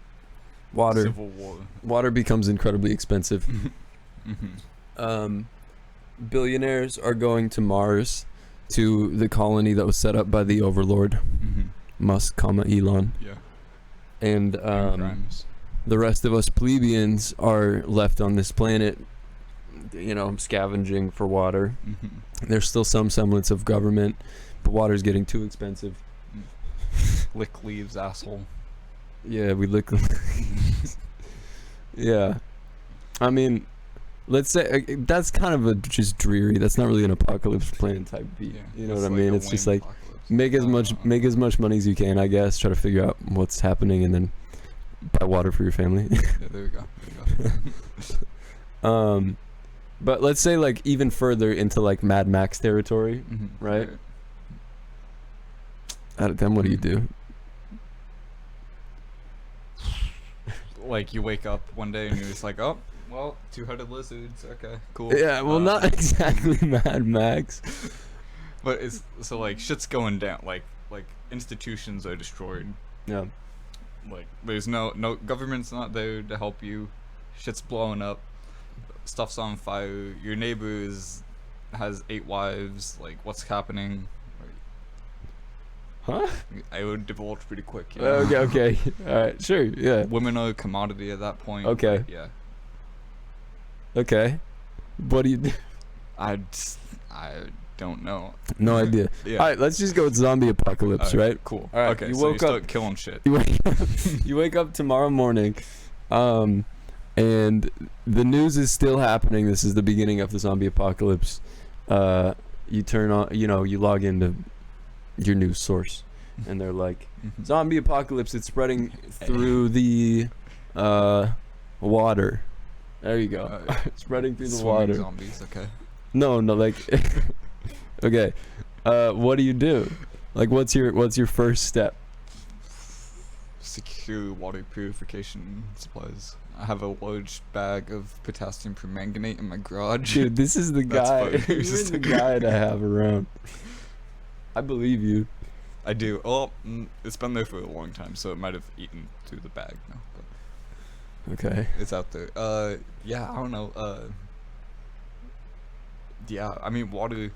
water. Civil War. Water becomes incredibly expensive. Mm-hmm. Billionaires are going to Mars, to the colony that was set up by the Overlord, Mm-hmm. Musk, Elon, Yeah. and Crimes. the rest of us plebeians are left on this planet, scavenging for water. Mm-hmm. There's still some semblance of government, but water's getting too expensive. Lick leaves, asshole. Yeah, we look. Yeah, I mean, let's say that's kind of just dreary. That's not really an apocalypse plan type beat. Yeah, You know it's what I like mean? a It's just lame like apocalypse. make as much money as you can, I guess. Try to figure out what's happening, and then buy water for your family. Yeah, there we go. There we go. But let's say like even further into like Mad Max territory. Mm-hmm. Right. Then what do you do? Like you wake up one day and you're just like, oh, well, two-headed lizards. Okay, cool. Yeah, well, not exactly Mad Max. But it's so like shit's going down. Like institutions are destroyed. Yeah. Like there's no government's not there to help you. Shit's blowing up. Stuff's on fire. Your neighbor has 8 wives. Like what's happening? Huh? I would divulge pretty quick. You know? Okay. All right. Sure. Yeah. Women are a commodity at that point. Okay. But yeah. Okay. What do you do? I don't know. No idea. Yeah. All right. Let's just go with zombie apocalypse, right? Cool. All right, Okay. you so woke you up- start killing shit. You wake up tomorrow morning, and the news is still happening. This is the beginning of the zombie apocalypse. You turn on, you log into your news source, and they're like, Mhm. zombie apocalypse. It's spreading through the water. There you go. Spreading through the Swimming water. Zombies. Okay. No, like, okay. What do you do? Like, what's your first step? Secure water purification supplies. I have a large bag of potassium permanganate in my garage. Dude, this is the That's guy. funny. You're the guy to have around. I believe you. I do. Well, it's been there for a long time, so it might have eaten through the bag now. But Okay. it's out there. Yeah, I don't know. Yeah, I mean, water.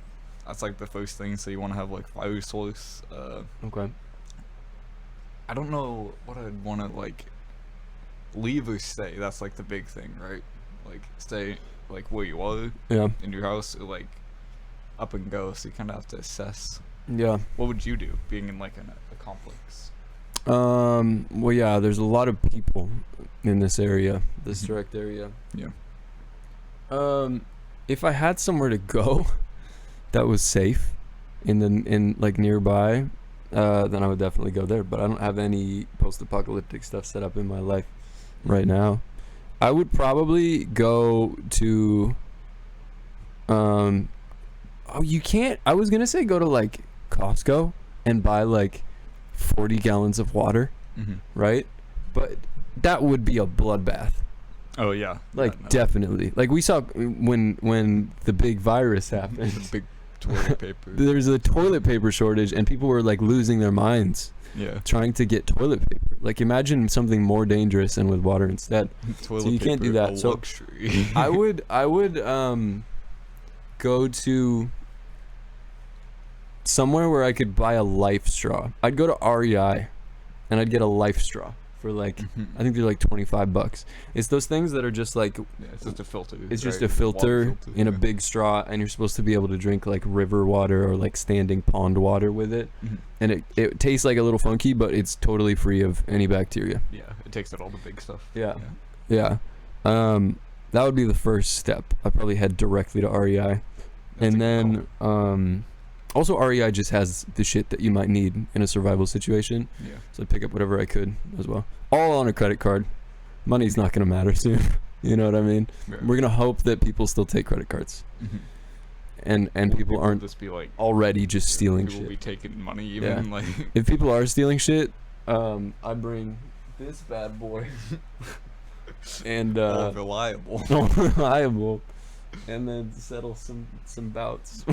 That's like the first thing. So you want to have like fire source. Okay. I don't know what I'd want to like leave or stay. That's like the big thing, right? Like stay like where you are Yeah. in your house, or like up and go. So you kind of have to assess. Yeah. What would you do being in like a complex? Well, yeah. There's a lot of people in this area, this Mhm. direct area. Yeah. If I had somewhere to go that was safe in like nearby, then I would definitely go there. But I don't have any post-apocalyptic stuff set up in my life right now. I would probably go to you can't. I was gonna say go to like Costco and buy like 40 gallons of water, Mm-hmm. right? But that would be a bloodbath. Oh yeah. Like Yeah, no. definitely. Like we saw when the big virus happened. The big toilet paper. There's a toilet paper shortage and people were like losing their minds Yeah. trying to get toilet paper. Like imagine something more dangerous and with water instead. Toilet you can't do paper, that. a So, luxury. I would go to somewhere where I could buy a life straw. I'd go to REI and I'd get a life straw for like I think they're like $25. It's those things that are just like it's just a filter. it's just right? a filter Water in a big straw, and you're supposed to be able to drink like river water or like standing pond water with it, and it tastes like a little funky, but it's totally free of any bacteria. Yeah, it takes out all the big stuff. Yeah. That would be the first step. I'd probably head directly to REI. And then also REI just has the shit that you might need in a survival situation. Yeah. So I'd pick up whatever I could as well. All on a credit card. Money's not going to matter soon. You know what I mean? Right. We're going to hope that people still take credit cards. And people aren't just be like already just stealing people shit. be taking money even like If people are stealing shit, I bring this bad boy. And all reliable. reliable, and then settle some bouts.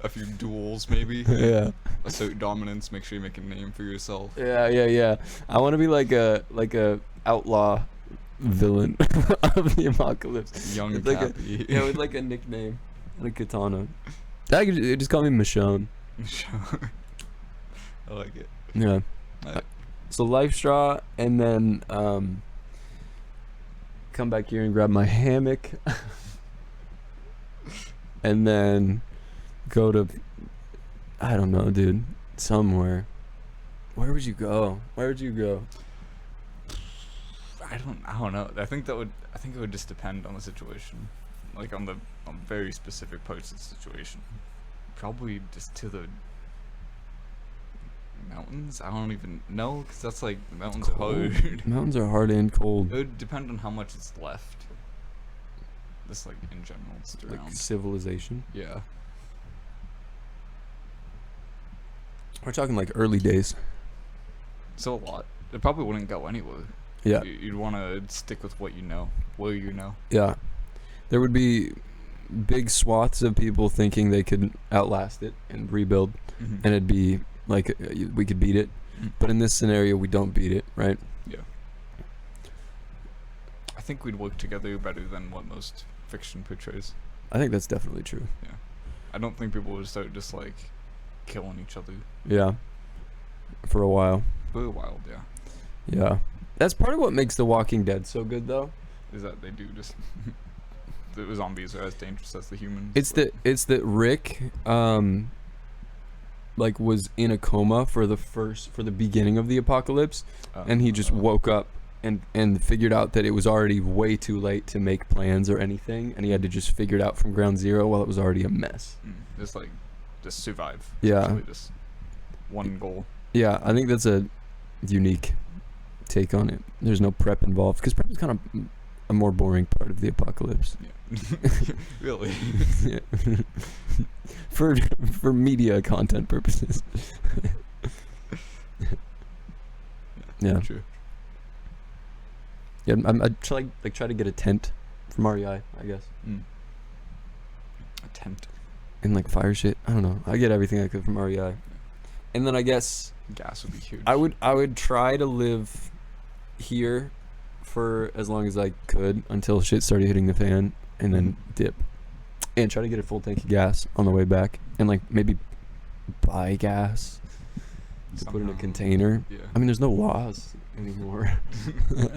A few duels maybe. Yeah. Assert dominance. Make sure you make a name for yourself. Yeah. I want to be like a outlaw villain of the apocalypse. Young with like Cappy. with like a nickname and a katana. Just call me Michonne. Sure. I like it. Yeah. Alright. So life straw, and then come back here and grab my hammock, and then go to, I don't know, dude, somewhere. Where would you go? I don't know. I think it would just depend on the situation, like on very specific parts of the situation. Probably just to the mountains. I don't even know, because that's like the mountains are hard. Mountains are hard and cold. It would depend on how much is left. Just like in general, just around. Like civilization. Yeah. We're talking like early days. So a lot. It probably wouldn't go anywhere. Yeah. You'd want to stick with what you know, where you know. Yeah. There would be big swaths of people thinking they could outlast it and rebuild, and it'd be like we could beat it. But in this scenario, we don't beat it, right? Yeah. I think we'd work together better than what most fiction portrays. I think that's definitely true. Yeah. I don't think people would start just like killing each other. Yeah. For a while. For a while, yeah. Yeah. That's part of what makes The Walking Dead so good, though. Is that they do just the zombies are as dangerous as the humans. It's that Rick like was in a coma for the beginning of the apocalypse, and he just woke up and figured out that it was already way too late to make plans or anything, and he had to just figure it out from ground zero while it was already a mess. Just survive. Yeah. Essentially just one goal. Yeah, I think that's a unique take on it. There's no prep involved, because prep is kind of a more boring part of the apocalypse. Yeah. Really? Yeah. for media content purposes. Yeah. True. Yeah, I'd try to get a tent from REI, I guess. A tent. And like fire shit. I don't know. I get everything I could from REI. And then I guess Gas would be huge. I would try to live here for as long as I could until shit started hitting the fan, and then dip. And try to get a full tank of gas on the way back, and like maybe buy gas to put in a Somehow. container. Yeah. I mean, there's no laws anymore.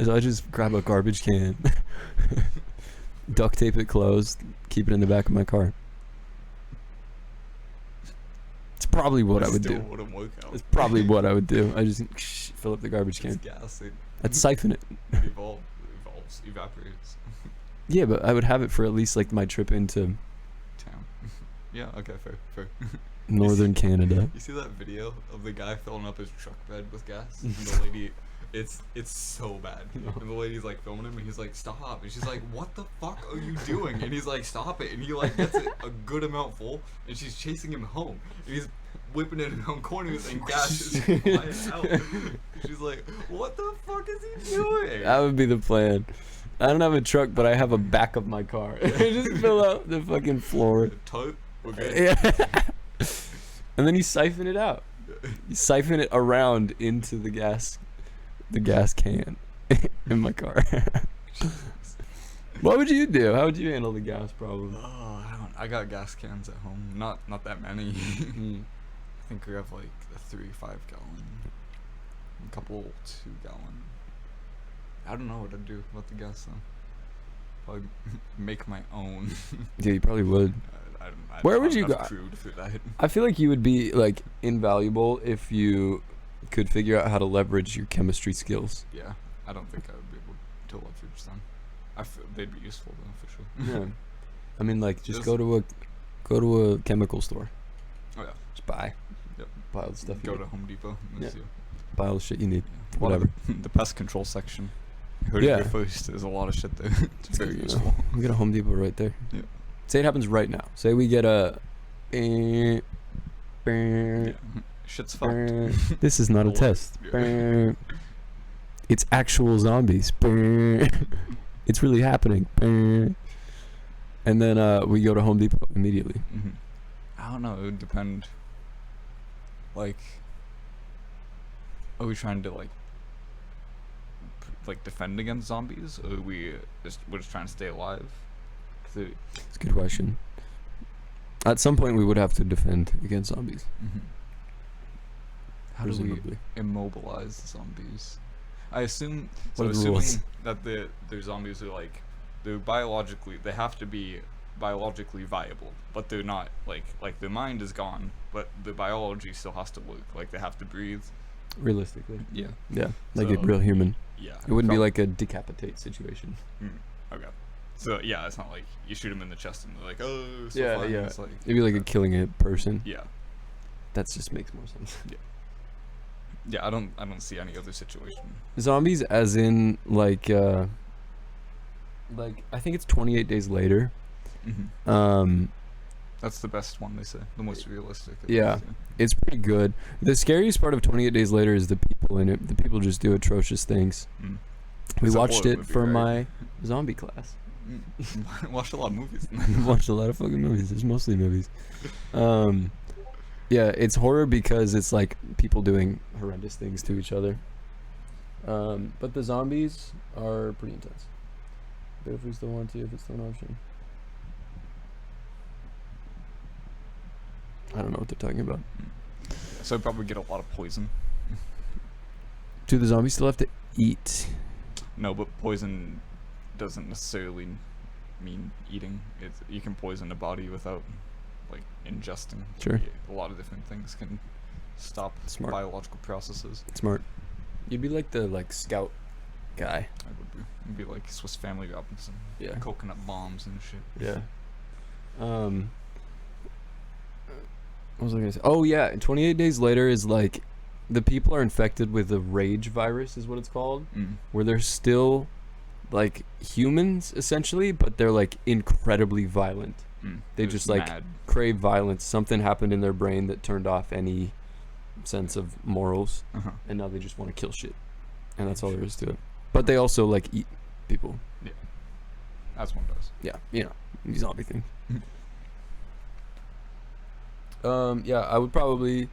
So I just grab a garbage can, duct tape it closed, keep it in the back of my car. It's probably what I would do. Wouldn't work out. It's probably what I would do. I just fill up the garbage can. It's gas. I'd siphon it. Evaporates. Yeah, but I would have it for at least like my trip into Town. Yeah. Okay. Fair. northern Canada. You see that video of the guy filling up his truck bed with gas, and the lady, it's so bad. And the lady's like filming him, and he's like, "Stop!" And she's like, "What the fuck are you doing?" And he's like, "Stop it!" And he like gets it a good amount full, and she's chasing him home, and he's whipping it around corners, and gas is flying out. She's like, "What the fuck is he doing?" That would be the plan. I don't have a truck, but I have a back of my car. Just fill out the fucking floor. Tote. We're good. Yeah. And then you siphon it out. You siphon it around into the gas can in my car. What would you do? How would you handle the gas problem? Oh, I got gas cans at home. Not that many. I think we have like a 3 5 gallon. A couple 2-gallon. I don't know what I'd do about the gas though. Probably make my own. Yeah, you probably would. Where would you go? Crude for that. I feel like you would be like invaluable if you could figure out how to leverage your chemistry skills. Yeah, I don't think I would be able to leverage them. They'd be useful though, for sure. Yeah. I mean, like, just go to a chemical store. Oh yeah. Just buy. Yep. Buy all the stuff. Go you to need. Home Depot. Yeah. See. Buy all the shit you need. Yeah. Whatever. The pest control section. Heard it Yeah. here first. There's a lot of shit there. It's very You know, useful. we got a Home Depot right there. Yeah. Say it happens right now. Say we get a. Yeah. Shit's fucked. This is not a Alert. test. Yeah. It's actual zombies. It's really happening. And then we go to Home Depot immediately. Mm-hmm. I don't know. It would depend. Like, are we trying to like defend against zombies, or we're just trying to stay alive? It's a good question. At some point, we would have to defend against zombies. Mm-hmm. How do Presumably. we immobilize the zombies? I assume. What So are the rules? assuming that the zombies are they have to be biologically viable, but they're not like their mind is gone, but the biology still has to work. Like they have to breathe. Realistically. Yeah. Yeah, like So- a real human. Yeah. It wouldn't be like a decapitate situation. Okay. So yeah, it's not like you shoot them in the chest and they're like, oh, so Yeah, fine. yeah. It's like, It'd be like a killing a person. yeah. That just makes more sense. Yeah, I don't see any other situation. Zombies, as in like I think it's 28 days later. Mm-hmm. That's the best one, they say. The most realistic. at Yeah. least, It's pretty good. The scariest part of 28 Days Later is the people in it. The people just do atrocious things. Mm. We It's a watched horror it movie, for right? my zombie class. Mm. Watched a lot of movies. We watched a lot of fucking movies. It's mostly movies. Yeah, it's horror because it's like people doing horrendous things to each other. But the zombies are pretty intense. But if we still want to, if it's still an option. I don't know what they're talking about. So I'd probably get a lot of poison. Do the zombies still have to eat? No, but poison doesn't necessarily mean eating. You can poison a body without ingesting. Sure. A lot of different things can stop Smart. biological processes. Smart. You'd be like the scout guy. I would be. It'd be like Swiss Family Robinson. Yeah. Coconut bombs and shit. Yeah. What was I gonna say? Oh yeah, and 28 Days Later is like the people are infected with the rage virus, is what it's called, where they're still like humans essentially, but they're like incredibly violent. They just like mad. crave violence. Something happened in their brain that turned off any sense of morals, Uh-huh. and now they just want to kill shit, and that's all there is to it. But they also like eat people. As one does. Yeah, these zombie things. Yeah, I would probably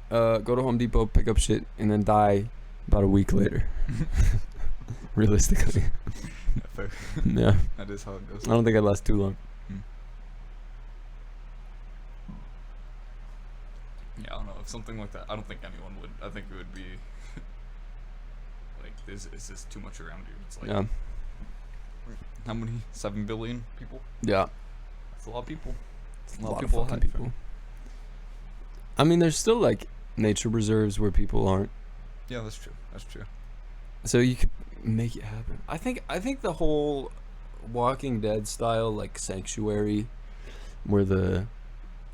go to Home Depot, pick up shit, and then die about a week later. Realistically. Yeah, fair. Yeah. That is how it goes. I don't think I'd last too long. Yeah, I don't know. If something like that, I don't think anyone would. I think it would be it's just too much around you. It's like, Yeah. how many? 7 billion people? Yeah. It's a lot of people. It's A lot of fucking people. I mean, there's still like nature reserves where people aren't. Yeah, that's true. That's true. So you could make it happen. I think the whole Walking Dead style like sanctuary where the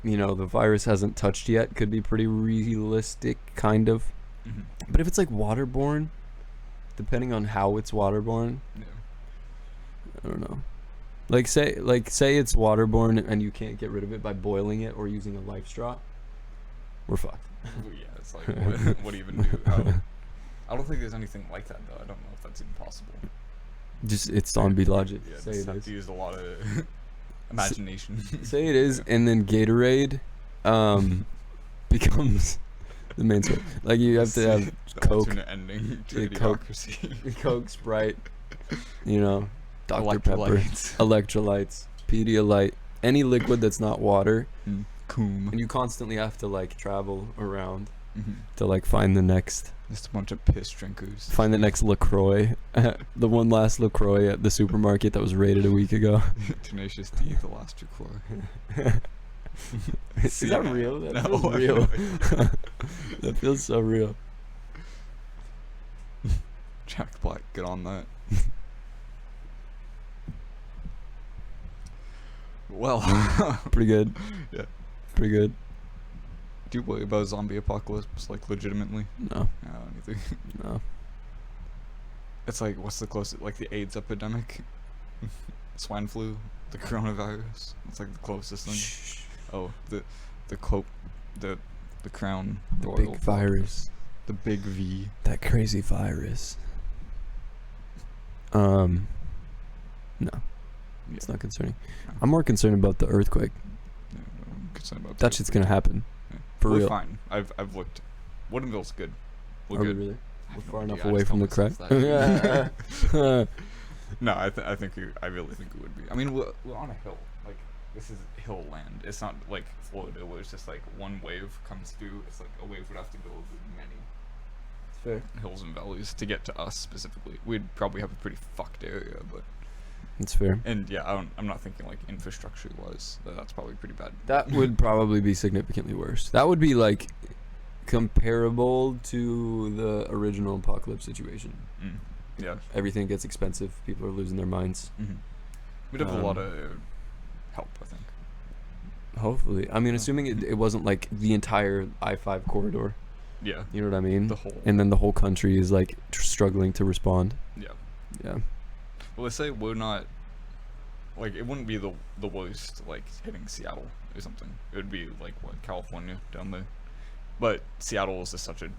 virus hasn't touched yet could be pretty realistic, kind of. Mm-hmm. But if it's like waterborne, depending on how it's waterborne, Yeah. I don't know. Like say it's waterborne and you can't get rid of it by boiling it or using a life straw, we're fucked. Well, yeah, it's like, what do you even do? I don't think there's anything like that, though. I don't know if that's even possible. Just it's zombie logic. Yeah, Say just it have is. to use a lot of imagination. Say it is, and then Gatorade becomes the main source. Like you have to have The Coke, alternate ending to Yeah, Coke. idiocracy. Coke, Sprite, Dr. Pepper, Electrolytes. electrolytes, Pedialyte, any liquid that's not water, Coom. and you constantly have to like travel around Mm-hmm. to like find the next Just a bunch of piss drinkers. Find the next LaCroix. The one last LaCroix at the supermarket that was raided a week ago. Tenacious D, the last LaCroix. Is that real? That No, feels I real. have no That feels so real. Jack Black, get on that. Well, Pretty good. Yeah. Pretty good. do you worry about zombie apocalypse, like, legitimately? No. I don't either. No. It's like, what's the closest, like the AIDS epidemic? Swine flu? The coronavirus? It's like the closest thing. Shh. Oh, the crown The royal. big virus. The big V. That crazy virus. No. It's not concerning. No. I'm more concerned about the earthquake. Yeah, no, I'm concerned about That shit's gonna happen. Yeah. For We're real. fine. I've looked. Woodinville's good. We're Are we good. really? I We're have far no enough idea. I away just from the told crack. myself that. No, I think I really think it would be. I mean, we're on a hill. Like, this is hill land. It's not like Florida where it's just like one wave comes through. It's like a wave would have to go over many Fair. hills and valleys to get to us specifically. We'd probably have a pretty fucked area, but It's fair. and yeah, I'm not thinking like infrastructure wise. That's probably pretty bad. That would probably be significantly worse. That would be like comparable to the original apocalypse situation. Mm. Yeah. Everything gets expensive. People are losing their minds. Mm-hmm. We'd have a lot of help, I think. Hopefully. I mean, Yeah. assuming it wasn't like the entire I-5 corridor. Yeah. You know what I mean? The whole. And then the whole country is like struggling to respond. Yeah. Yeah. Well, let's say we're not. Like, it wouldn't be the worst, like, hitting Seattle or something. It would be, like, what, California down there. But Seattle is just such a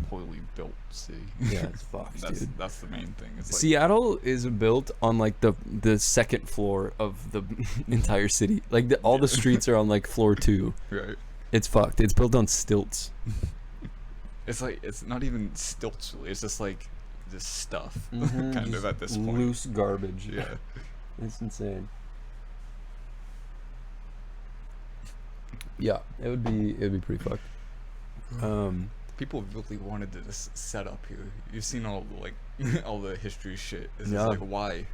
poorly built city. Yeah, it's fucked, dude. That's the main thing. It's like, Seattle is built on like the second floor of the entire city. Like all the streets are on like floor 2. right. It's fucked. It's built on stilts. It's like, it's not even stilts, really. It's just, like, just stuff, Mhm, kind just of, at this point. Loose garbage. Yeah. It's insane. Yeah, it would be pretty fucked. People really wanted to just set up here. You've seen all the, like, all the history shit. It's Yeah. just like, why?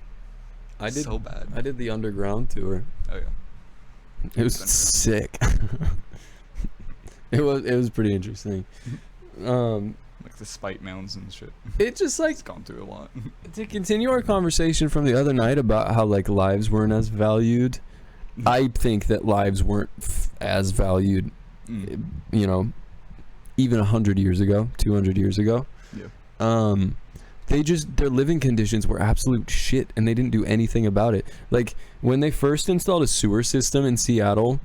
I did So bad. I did the underground tour. Oh, yeah. It was Been sick. It was pretty interesting. Like the Spite Mounds and shit. It just like It's gone through a lot. to continue our conversation from the other night about how like lives weren't as valued. I think that lives weren't as valued, you know, even 100 years ago, 200 years ago. Yeah. Their living conditions were absolute shit, and they didn't do anything about it. Like when they first installed a sewer system in Seattle,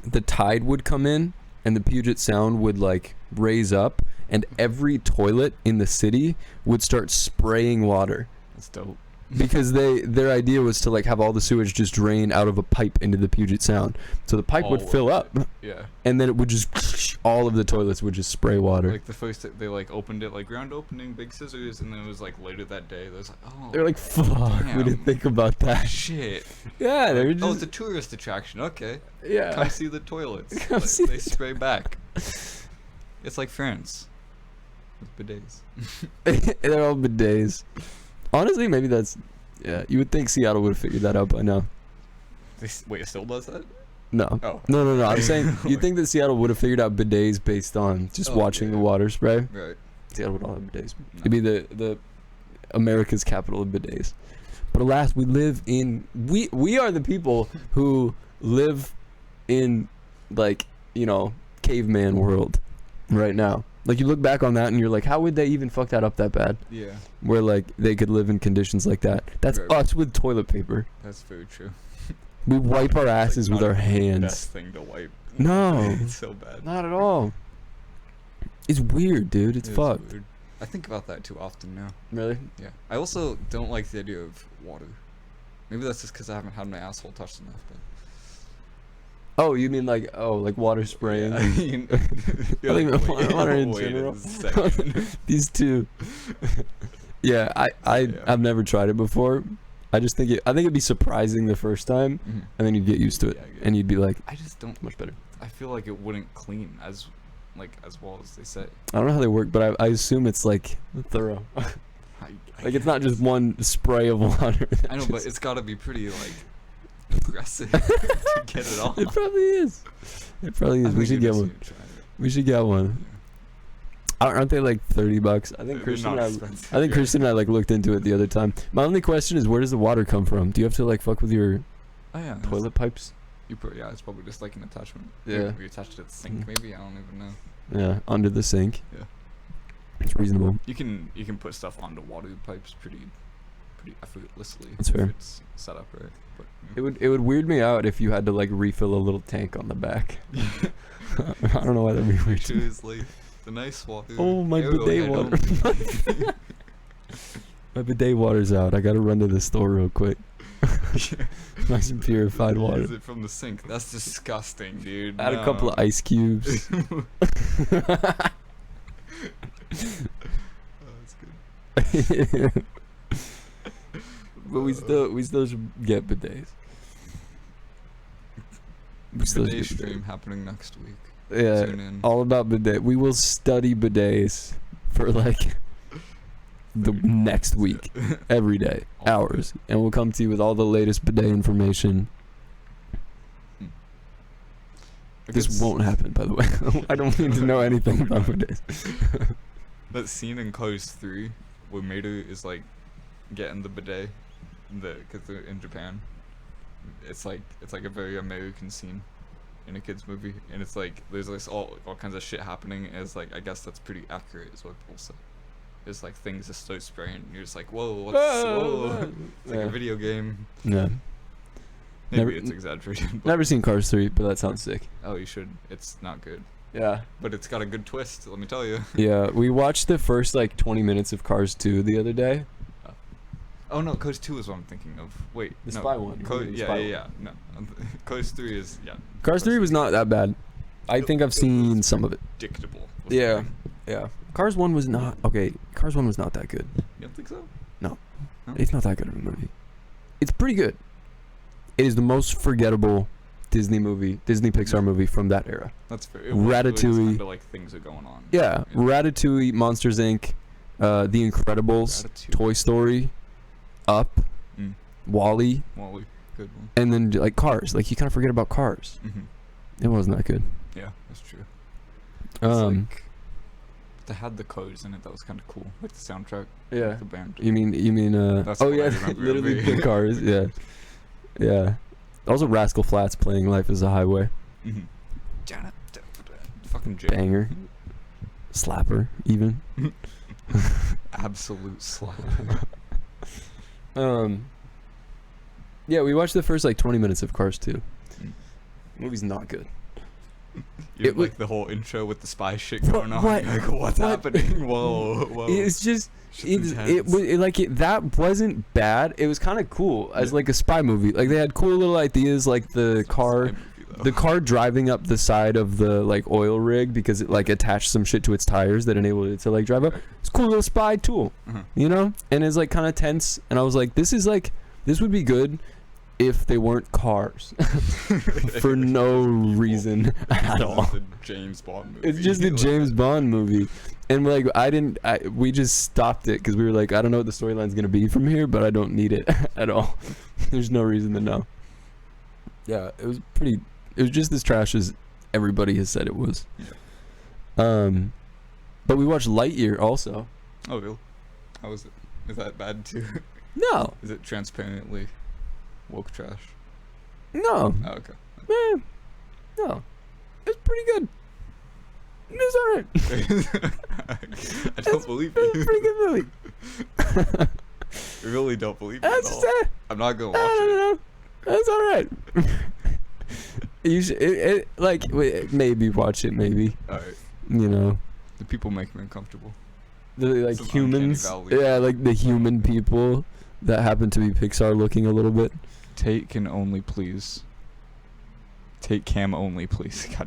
the tide would come in, and the Puget Sound would like raise up, and every toilet in the city would start spraying water. That's dope. Because their idea was to like have all the sewage just drain out of a pipe into the Puget Sound, so the pipe would All fill of up, Yeah. and then it would just all of the toilets would just spray water. Like the first, they like opened it, like ground opening, big scissors, and then it was like later that day, they was like, oh. They're like, fuck, we didn't damn. think about that. Shit. Yeah, they were Oh, just it's a tourist attraction. Okay. yeah. Come see the toilets. Come Like, see they the spray back. It's like France. With bidets. They're all bidets. Honestly, maybe that's yeah. You would think Seattle would have figured that out by now. Wait, it still does that? No. Oh. No. I'm saying you think that Seattle would have figured out bidets based on just Oh, watching yeah. the water spray. Right. Seattle would all have bidets. No. It'd be the America's capital of bidets. But alas, we live in we are the people who live in like, you know, caveman world right now. Like you look back on that and you're like, how would they even fuck that up that bad? Yeah. Where like they could live in conditions like that. That's Right. us with toilet paper. That's very true. We wipe our It's, like, asses with not our even the hands. best thing to wipe. No. It's so bad. Not at all. It's weird, dude. It's It is fucked. weird. I think about that too often now. Really? Yeah. I also don't like the idea of water. Maybe that's just because I haven't had my asshole touched enough. But Oh, you mean like water spraying? Yeah, I mean, you're I think like, the water in wait a general. second. These two. Yeah, Yeah. I've never tried it before. I just think I think it'd be surprising the first time, Mhm. and then you'd get used to it, Yeah, I get and you'd be like, I just don't. much better. I feel like it wouldn't clean as like as well as they say. I don't know how they work, but I assume it's like thorough. Like it's not just one spray of water. I know, but it's got to be pretty like aggressive to get it all. It probably is. It probably is. We should get one. We should get one. Aren't they like $30? I think Christian and I like looked into it the other time. My only question is, where does the water come from? Do you have to like fuck with your toilet pipes? It's probably just like an attachment. Yeah. We attached it to the sink, maybe. I don't even know. Yeah, under the sink. Yeah. It's reasonable. You can put stuff onto water pipes pretty effortlessly. That's fair. If it's set up right. But, It would weird me out if you had to like refill a little tank on the back. I don't know why that'd be weird. Which is like the nice water. Oh, my bidet water. My bidet water's out. I gotta run to the store real quick. Nice and purified water. Use it from the sink. That's disgusting, dude. Add a couple of ice cubes. That's good. But we still should get bidets. Bidet stream happening next week. Yeah, Tune in. all about bidet. We will study bidets for like the next week, every day, hours, and we'll come to you with all the latest bidet information. This won't happen, by the way. I don't need to know anything about bidets. That scene in Cars 3 where Mater is like getting the bidet, because they're in Japan. It's like a very American scene in a kids movie, and it's like there's like all kinds of shit happening. And it's like, I guess that's pretty accurate, is what people say. There's like things that start spraying, and you're just like, whoa, whoa. It's like a video game. Yeah. Maybe it's exaggerated. Never seen Cars 3, but that sounds sick. Oh, you should. It's not good. Yeah. But it's got a good twist, let me tell you. Yeah, we watched the first like 20 minutes of Cars 2 the other day. Oh no, Cars 2 is what I'm thinking of. Wait, The no. spy one. Yeah. No, Cars 3 is Cars 3 was not that bad. I think I've seen some of it. Predictable. Yeah. Yeah. Cars 1 was not okay. Cars 1 was not that good. You don't think so? No. No? It's not that good of a movie. It's pretty good. It is the most forgettable Disney Pixar movie from that era. That's fair. Ratatouille. Really like things are going on. Yeah. Ratatouille, Monsters Inc., The Incredibles, Ratatouille. Toy Story, Up, WALL-E, Wall-E, good one. and then like Cars. Like you kind of forget about Cars. It wasn't that good. Yeah, that's true. Um, It's like, they had the cars in it. That was kind of cool. Like the soundtrack. yeah. The band. You mean That's oh what I yeah, remember literally of it. the Cars. Yeah. Yeah. Also Rascal Flatts playing Life is a Highway. Fucking Jay. Banger. Slapper even. Absolute slap. Yeah, we watched the first like 20 minutes of Cars 2. The movie's not good. You like the whole intro with the spy shit going on. what? Like, what's happening? Whoa. It's just Shit's intense. that wasn't bad. It was kind of cool as like a spy movie. Like they had cool little ideas, like the car driving up the side of the like oil rig because it like attached some shit to its tires that enabled it to like drive up. It's a cool little spy tool, you know. And it's like kind of tense. And I was like, this would be good if they weren't cars for no reason at all. It's a James Bond movie. It's just a James Bond movie. And like we just stopped it because we were like, I don't know what the storyline's gonna be from here, but I don't need it at all. There's no reason to know. Yeah, it was just as trash as everybody has said it was. Yeah. But we watched Lightyear also. Oh, really? How was it? Is that bad too? No. Is it transparently woke trash? No. Oh, okay. No. It's pretty good. It's alright. I don't believe you. It's a pretty good movie. I really don't believe you That's at all. just it. I'm not gonna watch it. No. That's alright. You should maybe watch it. Maybe. Alright. You know. The people make me uncomfortable. The like Some humans. uncanny valley. Yeah, like the human people that happen to be Pixar looking a little bit. Take cam only, please. God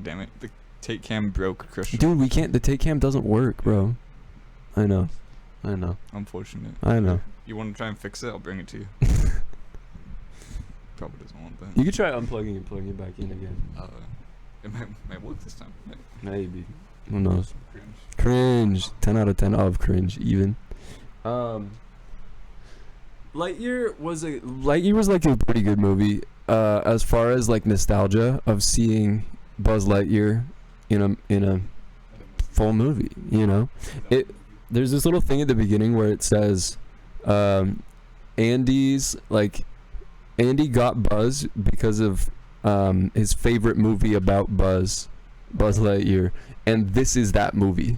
damn it. The take cam broke, Christian. Dude, we can't. The take cam doesn't work, bro. I know. Unfortunate. I know. You want to try and fix it? I'll bring it to you. Probably doesn't want that. You could try unplugging and plugging it back in again. It might work this time. Maybe. Who knows? Cringe. Cringe. 10 out of 10 of cringe even. Lightyear was like a pretty good movie. As far as like nostalgia of seeing Buzz Lightyear in a full movie, you know. There's this little thing at the beginning where it says, Andy got Buzz because of his favorite movie about Buzz Lightyear, and this is that movie.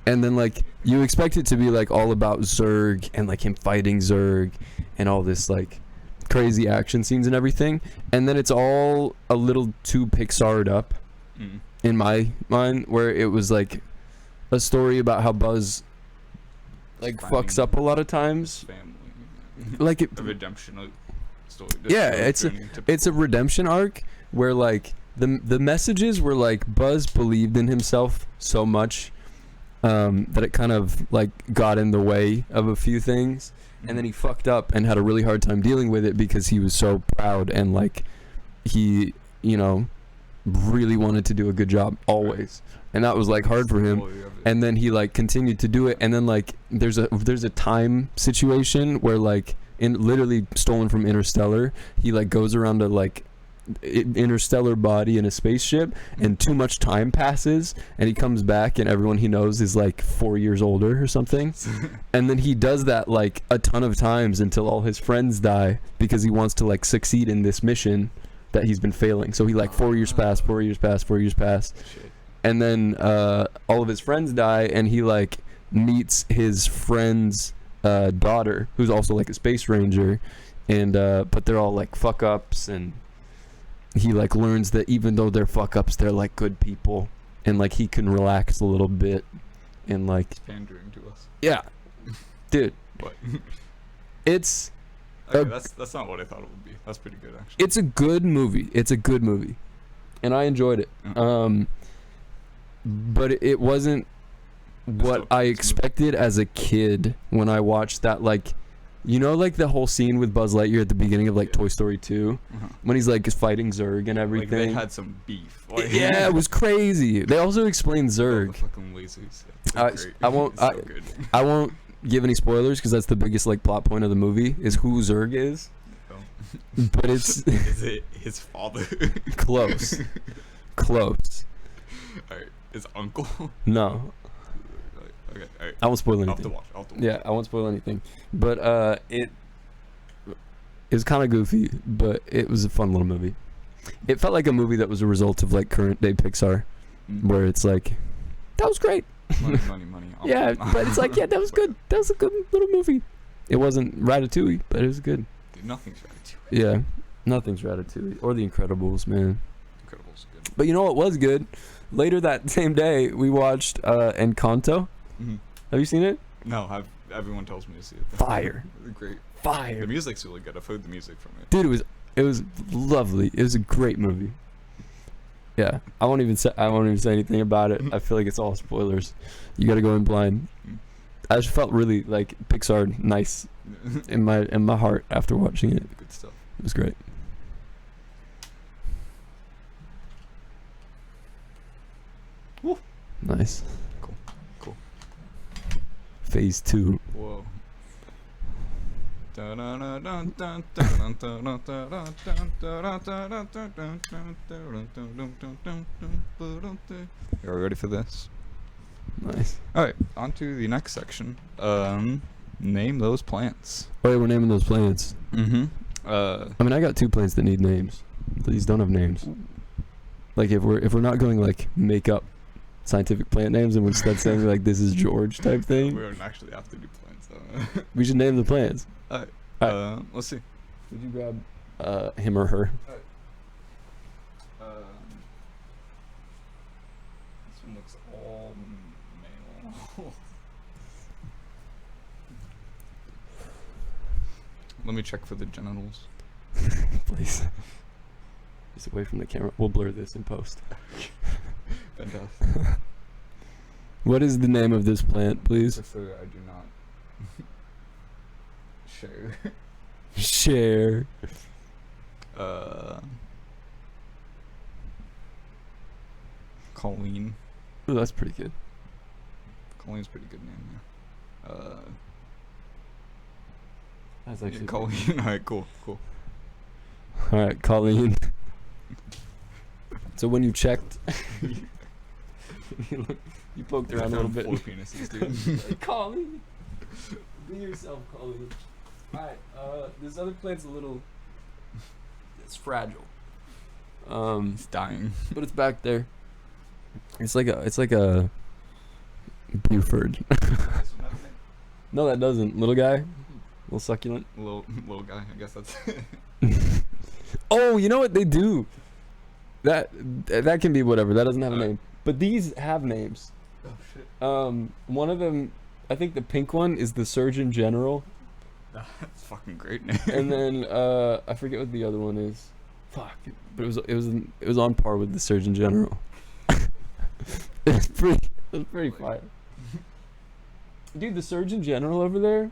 And then like you expect it to be like all about Zurg and like him fighting Zurg and all this like crazy action scenes and everything, and then it's all a little too Pixar'd up in my mind, where it was like a story about how Buzz like fucks up a lot of times. Family. Like A redemption story. Yeah, it's a redemption arc where like the messages were like Buzz believed in himself so much that it kind of like got in the way of a few things, and then he fucked up and had a really hard time dealing with it because he was so proud and like he, you know, really wanted to do a good job always, and that was like hard for him. And then he like continued to do it, and then like there's a time situation where like literally stolen from Interstellar, he like goes around to like interstellar body in a spaceship, and too much time passes, and he comes back and everyone he knows is like 4 years older or something. And then he does that like a ton of times until all his friends die because he wants to like succeed in this mission that he's been failing. So he like 4 years pass, Shit. and then all of his friends die, and he like meets his friend's daughter, who's also like a space ranger, and but they're all like fuck ups, and he like learns that even though they're fuck ups, they're like good people, and like he can relax a little bit, and like Pandering to us. yeah, dude, What? it's Okay, that's not what I thought it would be. That's pretty good actually. it's a good movie, and I enjoyed it. But it wasn't what I expected as a kid when I watched that, like, you know, like the whole scene with Buzz Lightyear at the beginning of like Toy Story 2 when he's like fighting Zurg and everything. Like they had some beef. Like, yeah, it was crazy. They also explained the Zurg. fucking lasers. Yeah, I won't. so good. I won't give any spoilers because that's the biggest like plot point of the movie is who Zurg is. No. But it's Is it his father? close. Alright, his uncle. No, Okay, alright. I won't spoil I'll have to anything. watch. Yeah, I won't spoil anything. But it was kind of goofy, but it was a fun little movie. It felt like a movie that was a result of like current day Pixar, where it's like, that was great. Money. Yeah, but it's like, yeah, that was good. That was a good little movie. It wasn't Ratatouille, but it was good. Dude, nothing's Ratatouille. Yeah, nothing's Ratatouille or The Incredibles, man. Incredibles good. But you know what was good? Later that same day, we watched Encanto. Have you seen it? No, everyone tells me to see it. Fire. Great. Fire. The music's really good. I've heard the music from it. Dude, it was lovely. It was a great movie. Yeah, I won't even say anything about it. I feel like it's all spoilers. You gotta go in blind. I just felt really like Pixar nice in my heart after watching it. Good stuff. It was great. Woo. Nice. Cool. Phase 2. Whoa. You're ready for this? Nice. Alright, on to the next section. Name those plants. Oh yeah, we're naming those plants. I mean, I got 2 plants that need names. These don't have names. Like if we're not going like make up scientific plant names and we're instead saying like this is George type we thing, don't actually have to do plants though. we should name the plants. Alright. Let's see. Would you grab him or her? This one looks all male. Let me check for the genitals. Please. Just away from the camera. We'll blur this in post. Fantastic. What is the name of this plant, please? Prefer I do not share. Share. Colleen. Ooh, that's pretty good. Colleen's a pretty good name, yeah. That's Yeah, actually Colleen. Alright, cool. All right, Colleen. So when you checked, you poked around a little bit. 4 penises, dude. Colleen, be yourself, Colleen. All right, this other plant's a little. It's fragile. It's dying. But it's back there. It's like a Buford. No, that doesn't. Little guy, little succulent. Little guy. I guess that's. Oh, you know what they do? That can be whatever. That doesn't have a name. But these have names. Oh shit. One of them, I think the pink one is the Surgeon General, That's a fucking great name. and then I forget what the other one is. Fuck. But it was on par with the Surgeon General. It was pretty fire. Dude, the Surgeon General over there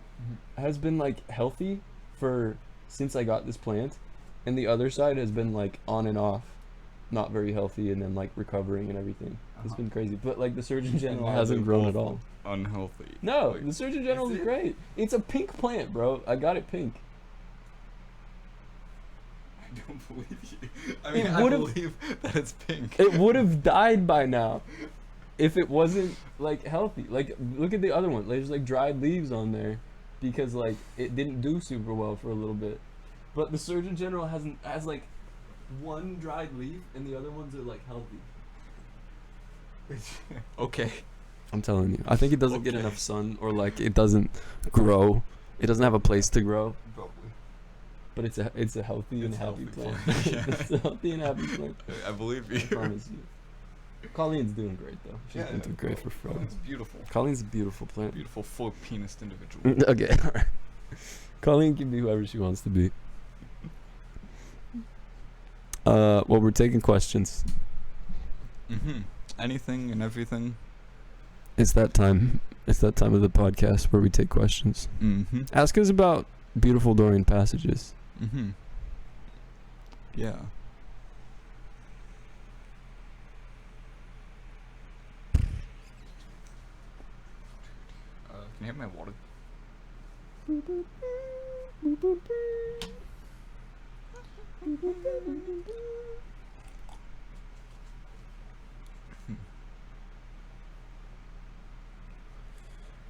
has been like healthy since I got this plant, and the other side has been like on and off, not very healthy, and then like recovering and everything. It's been crazy, but like the Surgeon General hasn't grown at all. Unhealthy. No, Like, the Surgeon General is great. It's a pink plant, bro. I got it pink. I don't believe you. I mean, It I would've- believe that it's pink. It would have died by now if it wasn't like healthy. Like look at the other one. There's like dried leaves on there because like it didn't do super well for a little bit. But the Surgeon General has like one dried leaf and the other ones are like healthy. Okay. I'm telling you. I think it doesn't get Okay. enough sun, or like it doesn't grow. It doesn't have a place to grow. Probably. But it's a healthy and It's a happy healthy plant. plant, yeah. It's a healthy and happy plant. I believe I you. promise you. Colleen's doing great though. She's Yeah, been doing great for Oh, frogs. it's beautiful. Colleen's a beautiful plant. Beautiful, full penis individual. Okay, alright. Colleen can be whoever she wants to be. Well, we're taking questions. Anything and everything. It's that time. It's that time of the podcast where we take questions. Ask us about beautiful Dorian passages. Yeah. Can you have my water?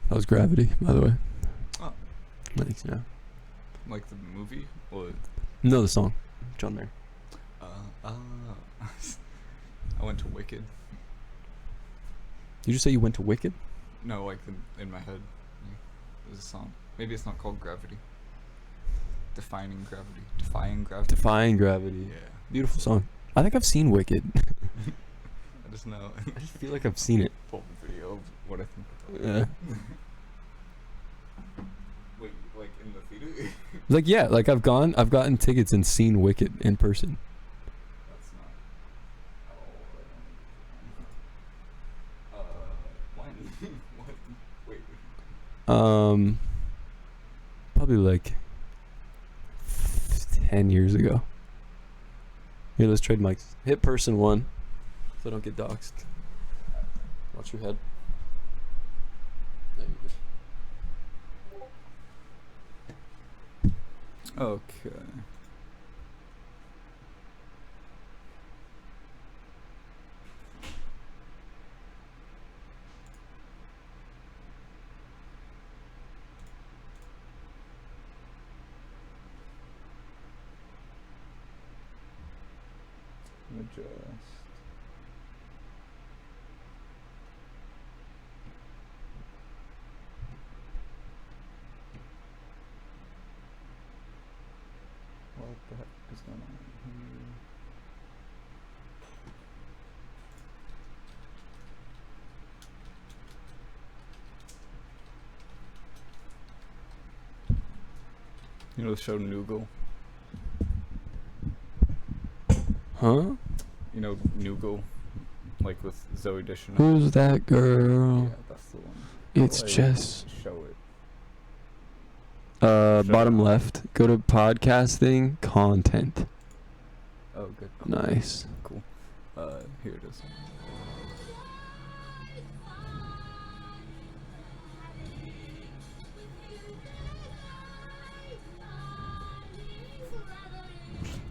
That was Gravity, by the way. Oh. Thanks, yeah. Like the movie? Or No, the song. John Mayer. I went to Wicked. Did you say you went to Wicked? No, like in my head. There's a song. Maybe it's not called Gravity. Defying Gravity. Defying Gravity. Yeah. Beautiful song. I think I've seen Wicked. I just know. I just feel like I've seen it. Pull the video of what I think. Yeah. Wait, like in the theater? Like yeah, like I've gotten tickets and seen Wicked in person. That's not. When? What? Wait. Probably like 10 years ago. Here, let's trade mics. Hit person 1 so I don't get doxxed. Watch your head. There you go. Okay. Adjust. What the heck is going on here? You know the show Noogle? Huh? You know Noogle? Like with Zoe Deschanel? Who's that girl? Yeah, that's the one. It's Like, Jess. Show it. Bottom left. Go to podcasting content. Oh, good. Nice. Cool. Here it is.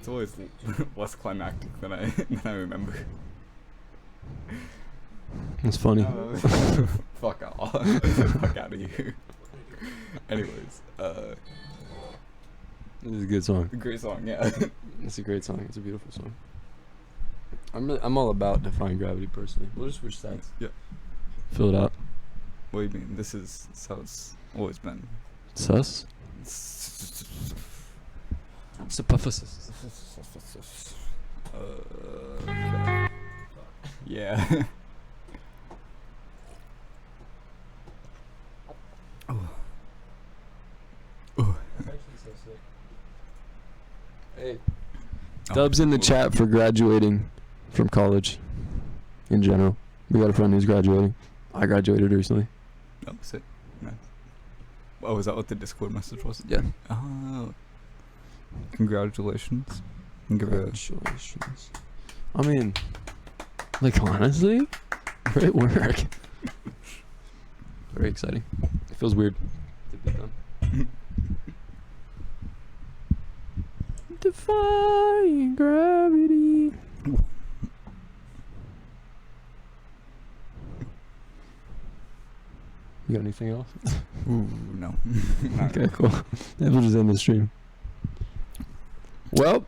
It's always less climactic than I remember. It's funny. Fuck off. Fuck out of here. Anyways, This is a good song. great song, yeah. It's a great song. It's a beautiful song. I'm all about defying gravity personally. We'll just switch sides. Yeah. Fill it out. What do you mean? This is how it's always been. Sus? Suppophis. Okay. Yeah. Hey. Dubs in the chat for graduating from college in general. We got a friend who's graduating. I graduated recently. Oh, sick. Nice. Oh, is that what the Discord message was? Yeah. Oh. Congratulations. And give it Congratulations. I mean, like, honestly, great work. Very exciting. It feels weird to be done. Defying gravity. You got anything else? Ooh, no. Okay, cool. Yeah, we'll just end the stream. Well,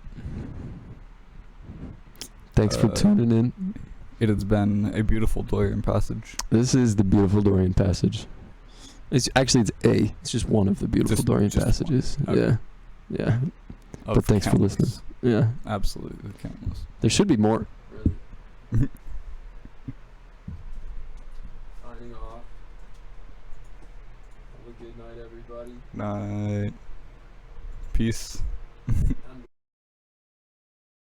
thanks for tuning in. It has been a beautiful Dorian passage. This is the beautiful Dorian passage. It's just one of the beautiful Dorian passages. one. Okay. Yeah. Of But thanks for countless. listening. Yeah. Absolutely countless. There should be more. Signing off. Have a good night, everybody. Night. Peace.